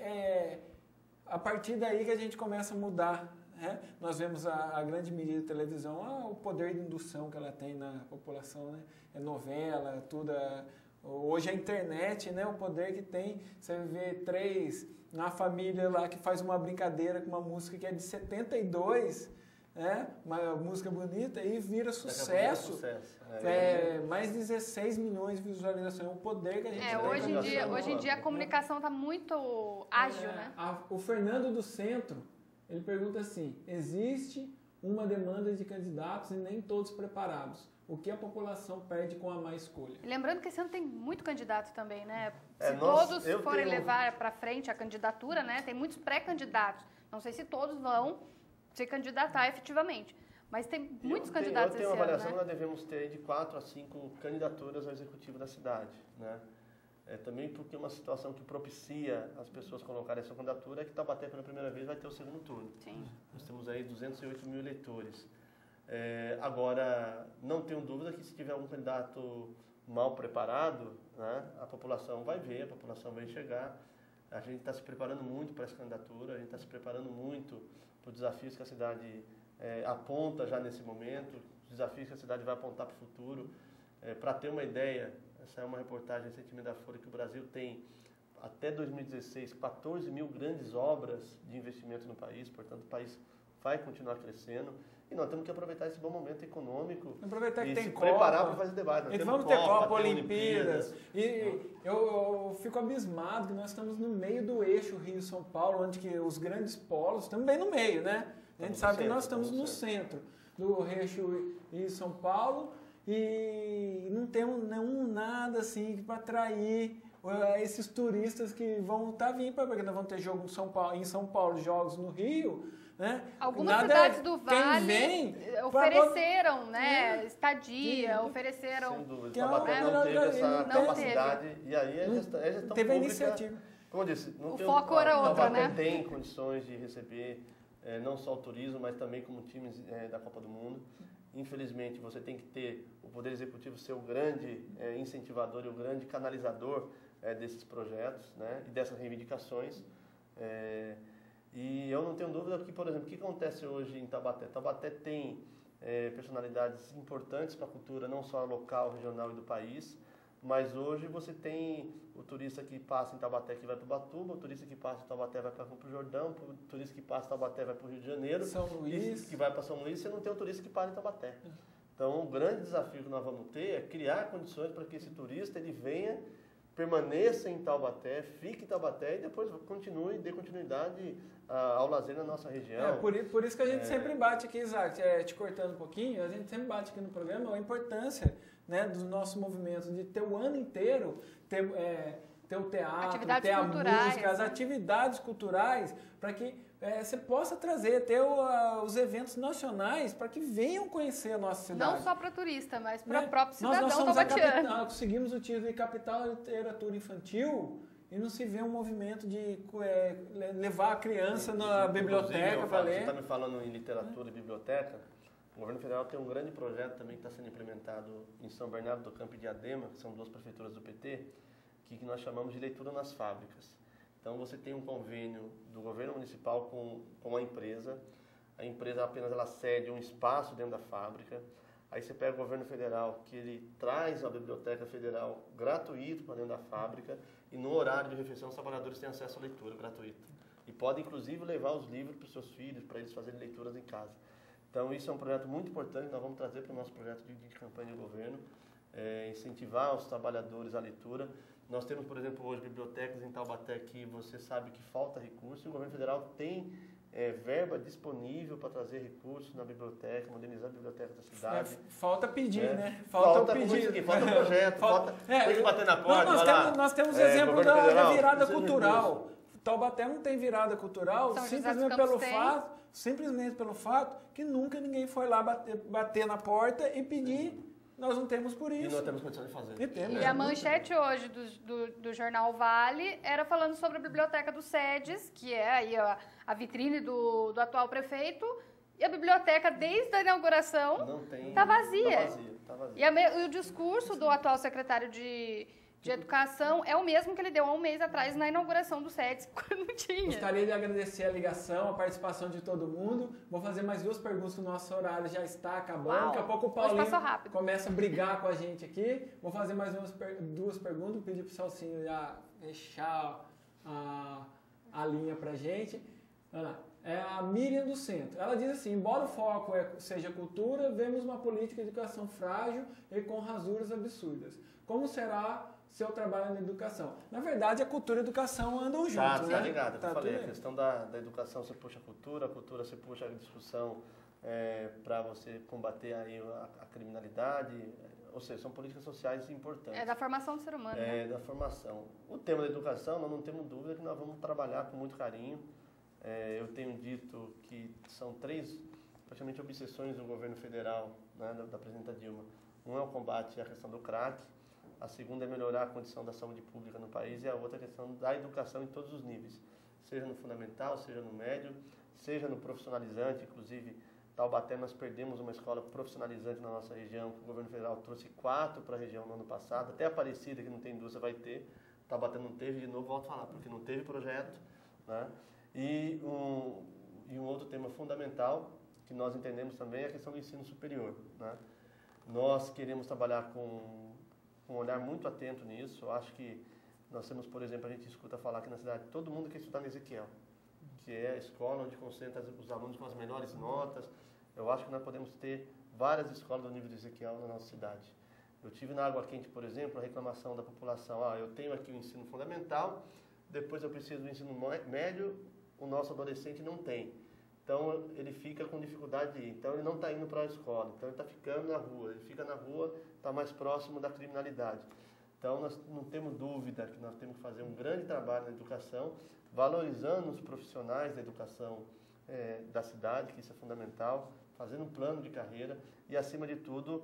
a partir daí que a gente começa a mudar. Né? Nós vemos a grande mídia de televisão, o poder de indução que ela tem na população, né? É novela, tudo. Hoje a internet, né? O poder que tem. Você vê uma família lá que faz uma brincadeira com uma música que é de 72, né? Uma música bonita e vira sucesso. Mais de 16 milhões de visualizações. É o poder que a gente tem. Hoje em dia a comunicação está muito ágil, né? O Fernando do Centro, ele pergunta assim, existe uma demanda de candidatos e nem todos preparados. O que a população perde com a má escolha. E lembrando que esse ano tem muito candidato também, né? É, Se todos forem levar para frente a candidatura, né? Tem muitos pré-candidatos. Não sei se todos vão se candidatar efetivamente. Mas tem muitos candidatos esse ano, Eu tenho uma avaliação, né? nós devemos ter de 4 a 5 candidaturas ao executivo da cidade, né? Também porque uma situação que propicia as pessoas colocarem a sua candidatura é que Taubaté pela primeira vez vai ter o segundo turno. Sim. Nós temos aí 208 mil eleitores. Agora, não tenho dúvida que se tiver algum candidato mal preparado, né, a população vai ver, a população vai enxergar. A gente está se preparando muito para essa candidatura, a gente está se preparando muito para os desafios que a cidade aponta já nesse momento, os desafios que a cidade vai apontar para o futuro. Para ter uma ideia, essa é uma reportagem recentemente da Folha que o Brasil tem, até 2016, 14 mil grandes obras de investimento no país, portanto o país vai continuar crescendo. E nós temos que aproveitar esse bom momento econômico aproveitar que e tem se Copa, preparar para fazer debate. E vamos ter Copa, Olimpíadas. E eu fico abismado que nós estamos no meio do eixo Rio-São Paulo, onde que os grandes polos, estamos bem no meio, né? A gente sabe que nós estamos no centro do eixo Rio-São Paulo e não temos nada assim para atrair esses turistas que vão estar vindo, porque nós vamos ter jogo em São Paulo, jogos no Rio. Né? Algumas cidades do Vale ofereceram, né, estadia, ofereceram... Sem dúvida, Taubaté não teve essa capacidade, e aí a gestão teve pública, a iniciativa. Como eu disse, o foco era outro, Taubaté né? tem condições de receber não só o turismo, mas também como times da Copa do Mundo. Infelizmente, você tem que ter o Poder Executivo ser o grande incentivador e o grande canalizador desses projetos, né, e dessas reivindicações. E eu não tenho dúvida que, por exemplo, o que acontece hoje em Taubaté? Taubaté tem personalidades importantes para a cultura, não só local, regional e do país, mas hoje você tem o turista que passa em Taubaté que vai para o Ubatuba, o turista que passa em Taubaté vai para o Jordão, o turista que passa em Taubaté vai para o Rio de Janeiro, São Luís, que vai para São Luís, você não tem o turista que para em Taubaté. Então, o grande desafio que nós vamos ter é criar condições para que esse turista ele venha, permaneça em Taubaté, fique em Taubaté e depois continue, dê continuidade ao lazer na nossa região. Por isso que a gente sempre bate aqui, Isaac, te cortando um pouquinho, a gente sempre bate aqui no programa a importância, né, dos nossos movimentos, de ter o ano inteiro, ter o teatro, ter a música, as atividades culturais, para que você possa ter os eventos nacionais para que venham conhecer a nossa cidade. Não só para turista, mas para o próprio cidadão taubatiano. Nós conseguimos o título de Capital da Literatura Infantil e não se vê um movimento de levar a criança na biblioteca para ler. Você está me falando em literatura e biblioteca. O governo federal tem um grande projeto também que está sendo implementado em São Bernardo do Campo e Diadema, que são 2 prefeituras do PT, que nós chamamos de leitura nas fábricas. Então você tem um convênio do governo municipal com a empresa apenas ela cede um espaço dentro da fábrica, aí você pega o governo federal que ele traz a biblioteca federal gratuito para dentro da fábrica e no horário de refeição os trabalhadores têm acesso à leitura gratuita. E podem inclusive levar os livros para os seus filhos, para eles fazerem leituras em casa. Então isso é um projeto muito importante, nós vamos trazer para o nosso projeto de campanha de governo, incentivar os trabalhadores à leitura. Nós temos, por exemplo, hoje bibliotecas em Taubaté que você sabe que falta recurso e o governo federal tem verba disponível para trazer recursos na biblioteca, modernizar a biblioteca da cidade. Falta pedir, né? Falta pedir. Aqui, falta projeto, tem que bater na porta. Nós temos exemplo da virada cultural. Taubaté não tem virada cultural simplesmente pelo fato que nunca ninguém foi lá bater na porta e pedir. Nós não temos por isso. E nós temos condição de fazer. E a manchete hoje do jornal Vale era falando sobre a biblioteca do SEDES, que é aí a vitrine do atual prefeito, e a biblioteca, desde a inauguração, está vazia. Tá vazia. E o discurso do atual secretário de Educação é o mesmo que ele deu há um mês atrás na inauguração do SEDES, quando não tinha. Gostaria de agradecer a ligação, a participação de todo mundo. Vou fazer mais 2 perguntas, que o nosso horário já está acabando. Uau, daqui a pouco o Paulinho começa a brigar com a gente aqui. Vou fazer mais 2 perguntas, pedir para o Salsinho já fechar a linha para a gente. É a Miriam do Centro. Ela diz assim: embora o foco seja cultura, vemos uma política de educação frágil e com rasuras absurdas. Como será seu trabalho na educação? Na verdade, a cultura e a educação andam juntos, né? Tá ligado. Eu falei, a questão da educação você puxa a cultura você puxa a discussão para você combater aí a criminalidade, ou seja, são políticas sociais importantes. É da formação do ser humano, né? Da formação. O tema da educação, nós não temos dúvida que nós vamos trabalhar com muito carinho. Eu tenho dito que são 3, praticamente, obsessões do governo federal, né, da presidenta Dilma. Um é o combate à questão do crack, a segunda é melhorar a condição da saúde pública no país e a outra é a questão da educação em todos os níveis, seja no fundamental, seja no médio, seja no profissionalizante. Inclusive, Taubaté, nós perdemos uma escola profissionalizante na nossa região, que o governo federal trouxe 4 para a região no ano passado, até Aparecida, que não tem indústria, vai ter. Taubaté não teve, de novo, volto a falar, porque não teve projeto, né? E um outro tema fundamental, que nós entendemos também, é a questão do ensino superior, né? Nós queremos trabalhar com um olhar muito atento nisso. Eu acho que nós temos, por exemplo, a gente escuta falar aqui na cidade, todo mundo quer estudar no Ezequiel, que é a escola onde concentra os alunos com as melhores notas. Eu acho que nós podemos ter várias escolas do nível de Ezequiel na nossa cidade. Eu tive na Água Quente, por exemplo, a reclamação da população: eu tenho aqui o ensino fundamental, depois eu preciso do ensino médio, o nosso adolescente não tem. Então, ele fica com dificuldade de ir. Então, ele não está indo para a escola. Então, ele está ficando na rua. Ele fica na rua, está mais próximo da criminalidade. Então, nós não temos dúvida que nós temos que fazer um grande trabalho na educação, valorizando os profissionais da educação da cidade, que isso é fundamental, fazendo um plano de carreira e, acima de tudo,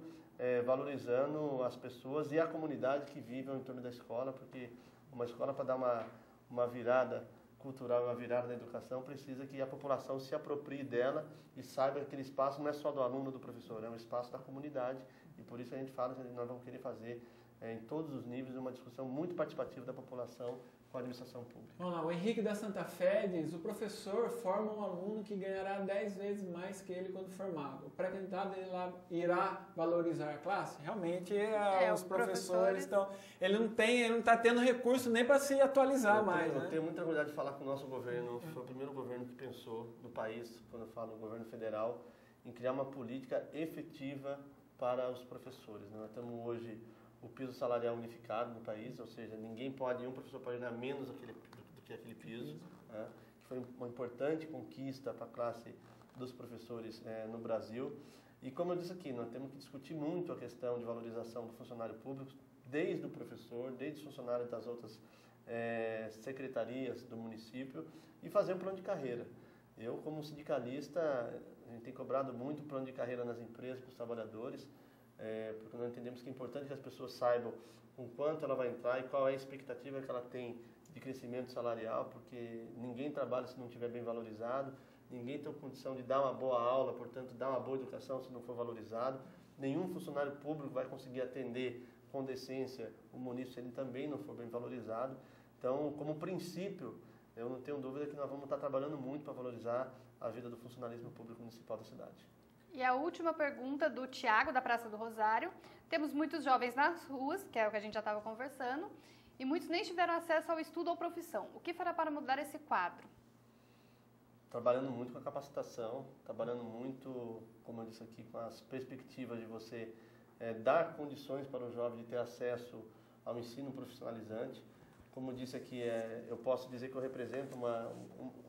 valorizando as pessoas e a comunidade que vive ao entorno da escola, porque uma escola, para dar uma virada cultural, uma virada na educação, precisa que a população se aproprie dela e saiba que aquele espaço não é só do aluno, do professor, é um espaço da comunidade. E por isso a gente fala que nós vamos querer fazer em todos os níveis uma discussão muito participativa da população com a administração pública. Vamos lá, o Henrique da Santa Fé diz: o professor forma um aluno que ganhará 10 vezes mais que ele quando formado. O pré-candidato irá valorizar a classe? Realmente, os professores estão... Ele não está tendo recurso nem para se atualizar mais. Eu tenho muita orgulho de falar com o nosso governo. Foi o primeiro governo que pensou no país, quando eu falo governo federal, em criar uma política efetiva para os professores. Nós temos hoje o piso salarial unificado no país, ou seja, um professor pode ganhar menos do que aquele piso, né? Que foi uma importante conquista para a classe dos professores no Brasil. E como eu disse aqui, nós temos que discutir muito a questão de valorização do funcionário público, desde o professor, desde os funcionários das outras secretarias do município, e fazer um plano de carreira. Eu, como sindicalista, a gente tem cobrado muito plano de carreira nas empresas para os trabalhadores, porque nós entendemos que é importante que as pessoas saibam com quanto ela vai entrar e qual é a expectativa que ela tem de crescimento salarial, porque ninguém trabalha se não estiver bem valorizado, ninguém tem condição de dar uma boa aula, portanto, dar uma boa educação se não for valorizado, nenhum funcionário público vai conseguir atender com decência o munícipe se ele também não for bem valorizado. Então, como princípio, eu não tenho dúvida que nós vamos estar trabalhando muito para valorizar a vida do funcionalismo público municipal da cidade. E a última pergunta do Tiago, da Praça do Rosário. Temos muitos jovens nas ruas, que é o que a gente já estava conversando, e muitos nem tiveram acesso ao estudo ou profissão. O que fará para mudar esse quadro? Trabalhando muito com a capacitação, trabalhando muito, como eu disse aqui, com as perspectivas de você dar condições para o jovem de ter acesso ao ensino profissionalizante. Como eu disse aqui, eu posso dizer que eu represento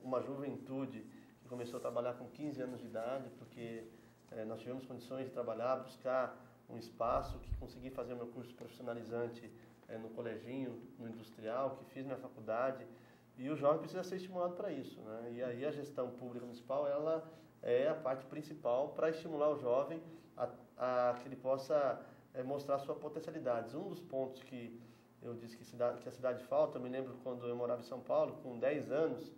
uma juventude que começou a trabalhar com 15 anos de idade, porque nós tivemos condições de trabalhar, buscar um espaço, que consegui fazer meu curso profissionalizante no coleginho, no industrial, que fiz minha faculdade, e o jovem precisa ser estimulado para isso, né? E aí a gestão pública municipal, ela é a parte principal para estimular o jovem a que ele possa mostrar suas potencialidades. Um dos pontos que eu disse que a cidade falta, eu me lembro quando eu morava em São Paulo, com 10 anos,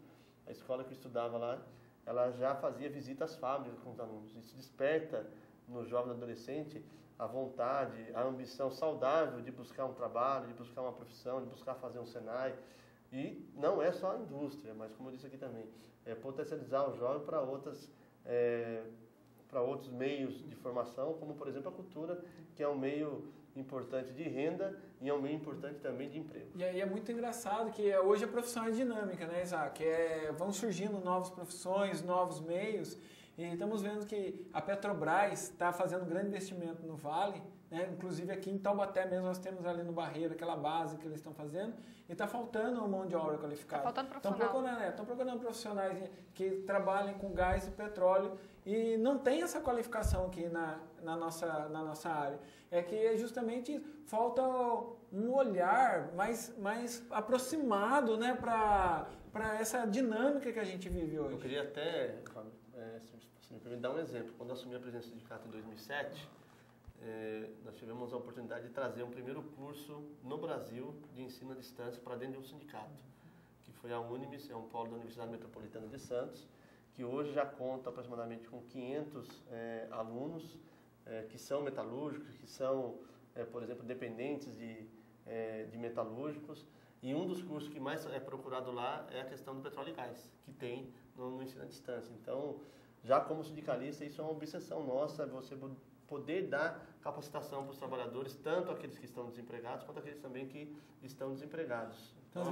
a escola que eu estudava lá, ela já fazia visitas às fábricas com os alunos. Isso desperta no jovem adolescente a vontade, a ambição saudável de buscar um trabalho, de buscar uma profissão, de buscar fazer um Senai. E não é só a indústria, mas como eu disse aqui também, potencializar o jovem para outros meios de formação, como por exemplo a cultura, que é um meio importante de renda e é um meio importante também de emprego. E aí é muito engraçado que hoje a profissão é dinâmica, né, Isaac? Vão surgindo novas profissões, novos meios, e estamos vendo que a Petrobras está fazendo um grande investimento no Vale, né? Inclusive aqui em Taubaté mesmo nós temos ali no Barreiro aquela base que eles estão fazendo, e está faltando mão de obra qualificada. Está faltando profissional. Estão procurando profissionais que trabalhem com gás e petróleo, e não tem essa qualificação aqui na nossa área. É que justamente falta um olhar mais aproximado, né, para essa dinâmica que a gente vive hoje. Eu queria até, se me permite dar um exemplo. Quando eu assumi a presidência do sindicato em 2007, nós tivemos a oportunidade de trazer um primeiro curso no Brasil de ensino à distância para dentro de um sindicato, que foi a Unimis, é um polo da Universidade Metropolitana de Santos, que hoje já conta aproximadamente com 500 alunos que são metalúrgicos, que são, por exemplo, dependentes de metalúrgicos. E um dos cursos que mais é procurado lá é a questão do petróleo e gás, que tem no ensino à distância. Então, já como sindicalista, isso é uma obsessão nossa, você poder dar capacitação para os trabalhadores, tanto aqueles que estão desempregados, quanto aqueles também que estão desempregados. Então,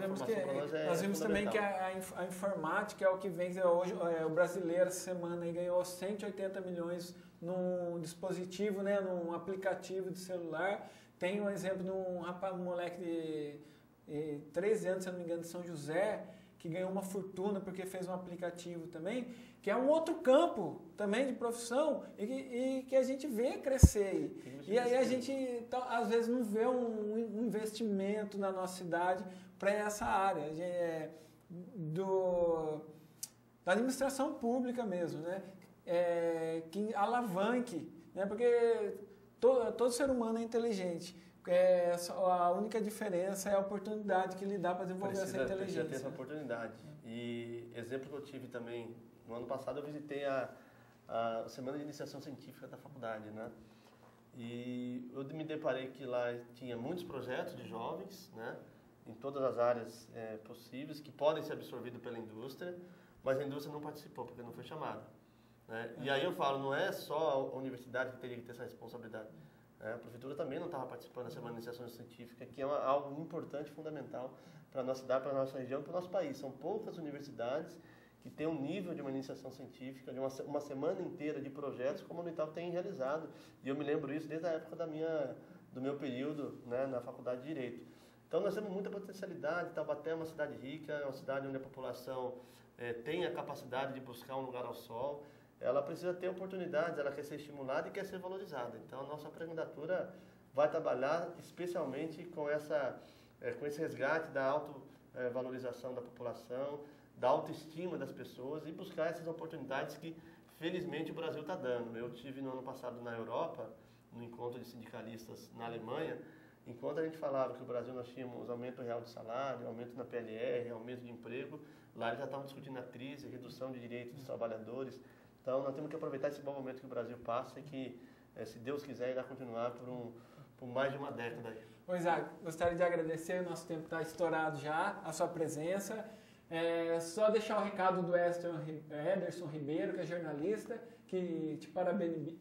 nós vimos também que a informática é o que vem hoje. O brasileiro, essa semana, ganhou 180 milhões num dispositivo, né, num aplicativo de celular. Tem um exemplo de um moleque de 13 anos, se não me engano, de São José, que ganhou uma fortuna porque fez um aplicativo também, que é um outro campo também de profissão e que a gente vê crescer. E aí a gente, às vezes, não vê um investimento na nossa cidade para essa área da administração pública mesmo, né? Que alavanque, né? Porque todo ser humano é inteligente. A única diferença é a oportunidade que lhe dá para desenvolver essa inteligência. Precisa ter essa oportunidade. E exemplo que eu tive também, no ano passado eu visitei a Semana de Iniciação Científica da faculdade, né? E eu me deparei que lá tinha muitos projetos de jovens, né? Em todas as áreas possíveis, que podem ser absorvidos pela indústria, mas a indústria não participou, porque não foi chamada. Né? E aí eu falo, não é só a universidade que teria que ter essa responsabilidade. A prefeitura também não estava participando da Semana de Iniciação Científica, que é algo importante, fundamental para a nossa cidade, para a nossa região, para o nosso país. São poucas universidades que têm um nível de uma iniciação científica, de uma semana inteira de projetos, como a Unital tem realizado. E eu me lembro isso desde a época do meu período, né, na Faculdade de Direito. Então nós temos muita potencialidade. Taubaté é uma cidade rica, é uma cidade onde a população tem a capacidade de buscar um lugar ao sol. Ela precisa ter oportunidades, ela quer ser estimulada e quer ser valorizada. Então, a nossa pré-candidatura vai trabalhar especialmente com esse resgate da autovalorização da população, da autoestima das pessoas e buscar essas oportunidades que, felizmente, o Brasil está dando. Eu estive no ano passado na Europa, no encontro de sindicalistas na Alemanha, enquanto a gente falava que o Brasil nós tínhamos aumento real de salário, aumento na PLR, aumento de emprego, lá eles já estavam discutindo a crise, redução de direitos dos trabalhadores. Então, nós temos que aproveitar esse bom momento que o Brasil passa e que, se Deus quiser, irá continuar por mais de uma década. Isaac, gostaria de agradecer, o nosso tempo está estourado já, a sua presença. Só deixar o recado do Ederson Ribeiro, que é jornalista, que te parabeniza.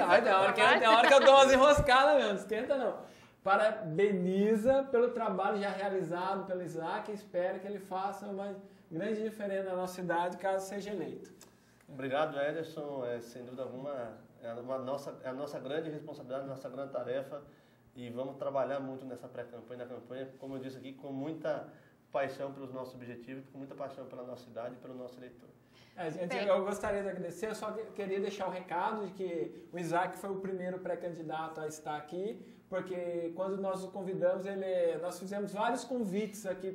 Ai, tem hora que eu dou umas enroscadas mesmo, não esquenta não. Parabeniza pelo trabalho já realizado pelo Isaac e espera que ele faça uma grande diferença na nossa cidade, caso seja eleito. Obrigado, Ederson. Sem dúvida alguma, é a nossa grande responsabilidade, a nossa grande tarefa. E vamos trabalhar muito nessa pré-campanha, na campanha, como eu disse aqui, com muita paixão pelos nossos objetivos, com muita paixão pela nossa cidade e pelo nosso eleitor. Eu gostaria de agradecer, eu só queria deixar o recado de que o Isaac foi o primeiro pré-candidato a estar aqui, porque quando nós o convidamos, nós fizemos vários convites aqui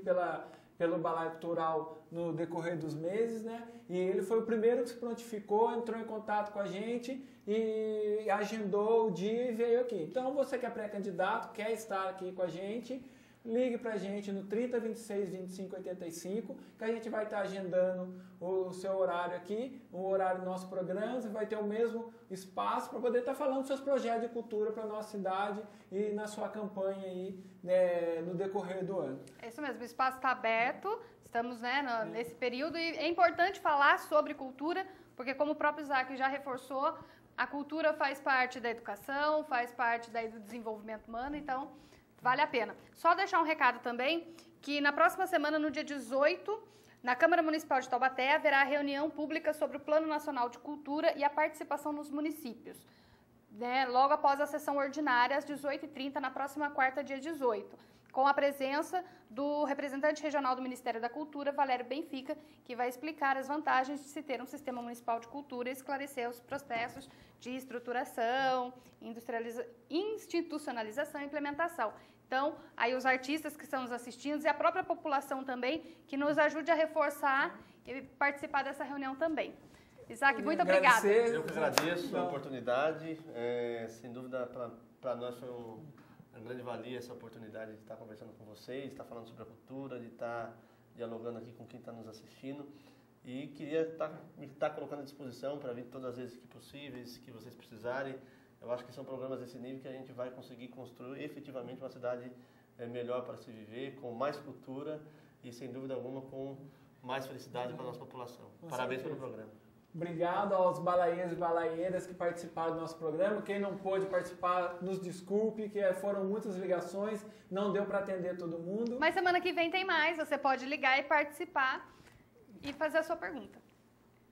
pelo Balaio Cultural no decorrer dos meses, né? E ele foi o primeiro que se prontificou, entrou em contato com a gente e agendou o dia e veio aqui. Então, você que é pré-candidato, quer estar aqui com a gente, ligue para a gente no 30 26 25 85, que a gente vai estar agendando o seu horário aqui, o horário do nosso programa, você vai ter o mesmo espaço para poder estar falando dos seus projetos de cultura para a nossa cidade e na sua campanha aí, né, no decorrer do ano. É isso mesmo, o espaço está aberto, estamos, né, nesse período e é importante falar sobre cultura, porque como o próprio Isaac já reforçou, a cultura faz parte da educação, faz parte do desenvolvimento humano, então vale a pena. Só deixar um recado também, que na próxima semana, no dia 18, na Câmara Municipal de Taubaté, haverá reunião pública sobre o Plano Nacional de Cultura e a participação nos municípios. Né, logo após a sessão ordinária, às 18h30, na próxima quarta, dia 18. com a presença do representante regional do Ministério da Cultura, Valério Benfica, que vai explicar as vantagens de se ter um sistema municipal de cultura e esclarecer os processos de estruturação, institucionalização e implementação. Então, aí os artistas que estão nos assistindo e a própria população também, que nos ajude a reforçar e participar dessa reunião também. Isaac, muito obrigada. Eu que agradeço a oportunidade. Sem dúvida, para nós foi uma grande valia essa oportunidade de estar conversando com vocês, de estar falando sobre a cultura, de estar dialogando aqui com quem está nos assistindo. E queria me estar colocando à disposição para vir todas as vezes que possíveis, que vocês precisarem. Eu acho que são programas desse nível que a gente vai conseguir construir efetivamente uma cidade melhor para se viver, com mais cultura e, sem dúvida alguma, com mais felicidade para a nossa população. Parabéns pelo programa. Obrigado aos balaeiros e balaeiras que participaram do nosso programa. Quem não pôde participar, nos desculpe, que foram muitas ligações, não deu para atender todo mundo. Mas semana que vem tem mais, você pode ligar e participar e fazer a sua pergunta.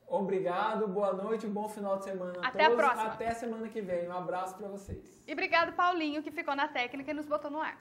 Obrigado, boa noite, bom final de semana a Até todos. a próxima. Até semana que vem. Um abraço para vocês. E obrigado, Paulinho, que ficou na técnica e nos botou no ar.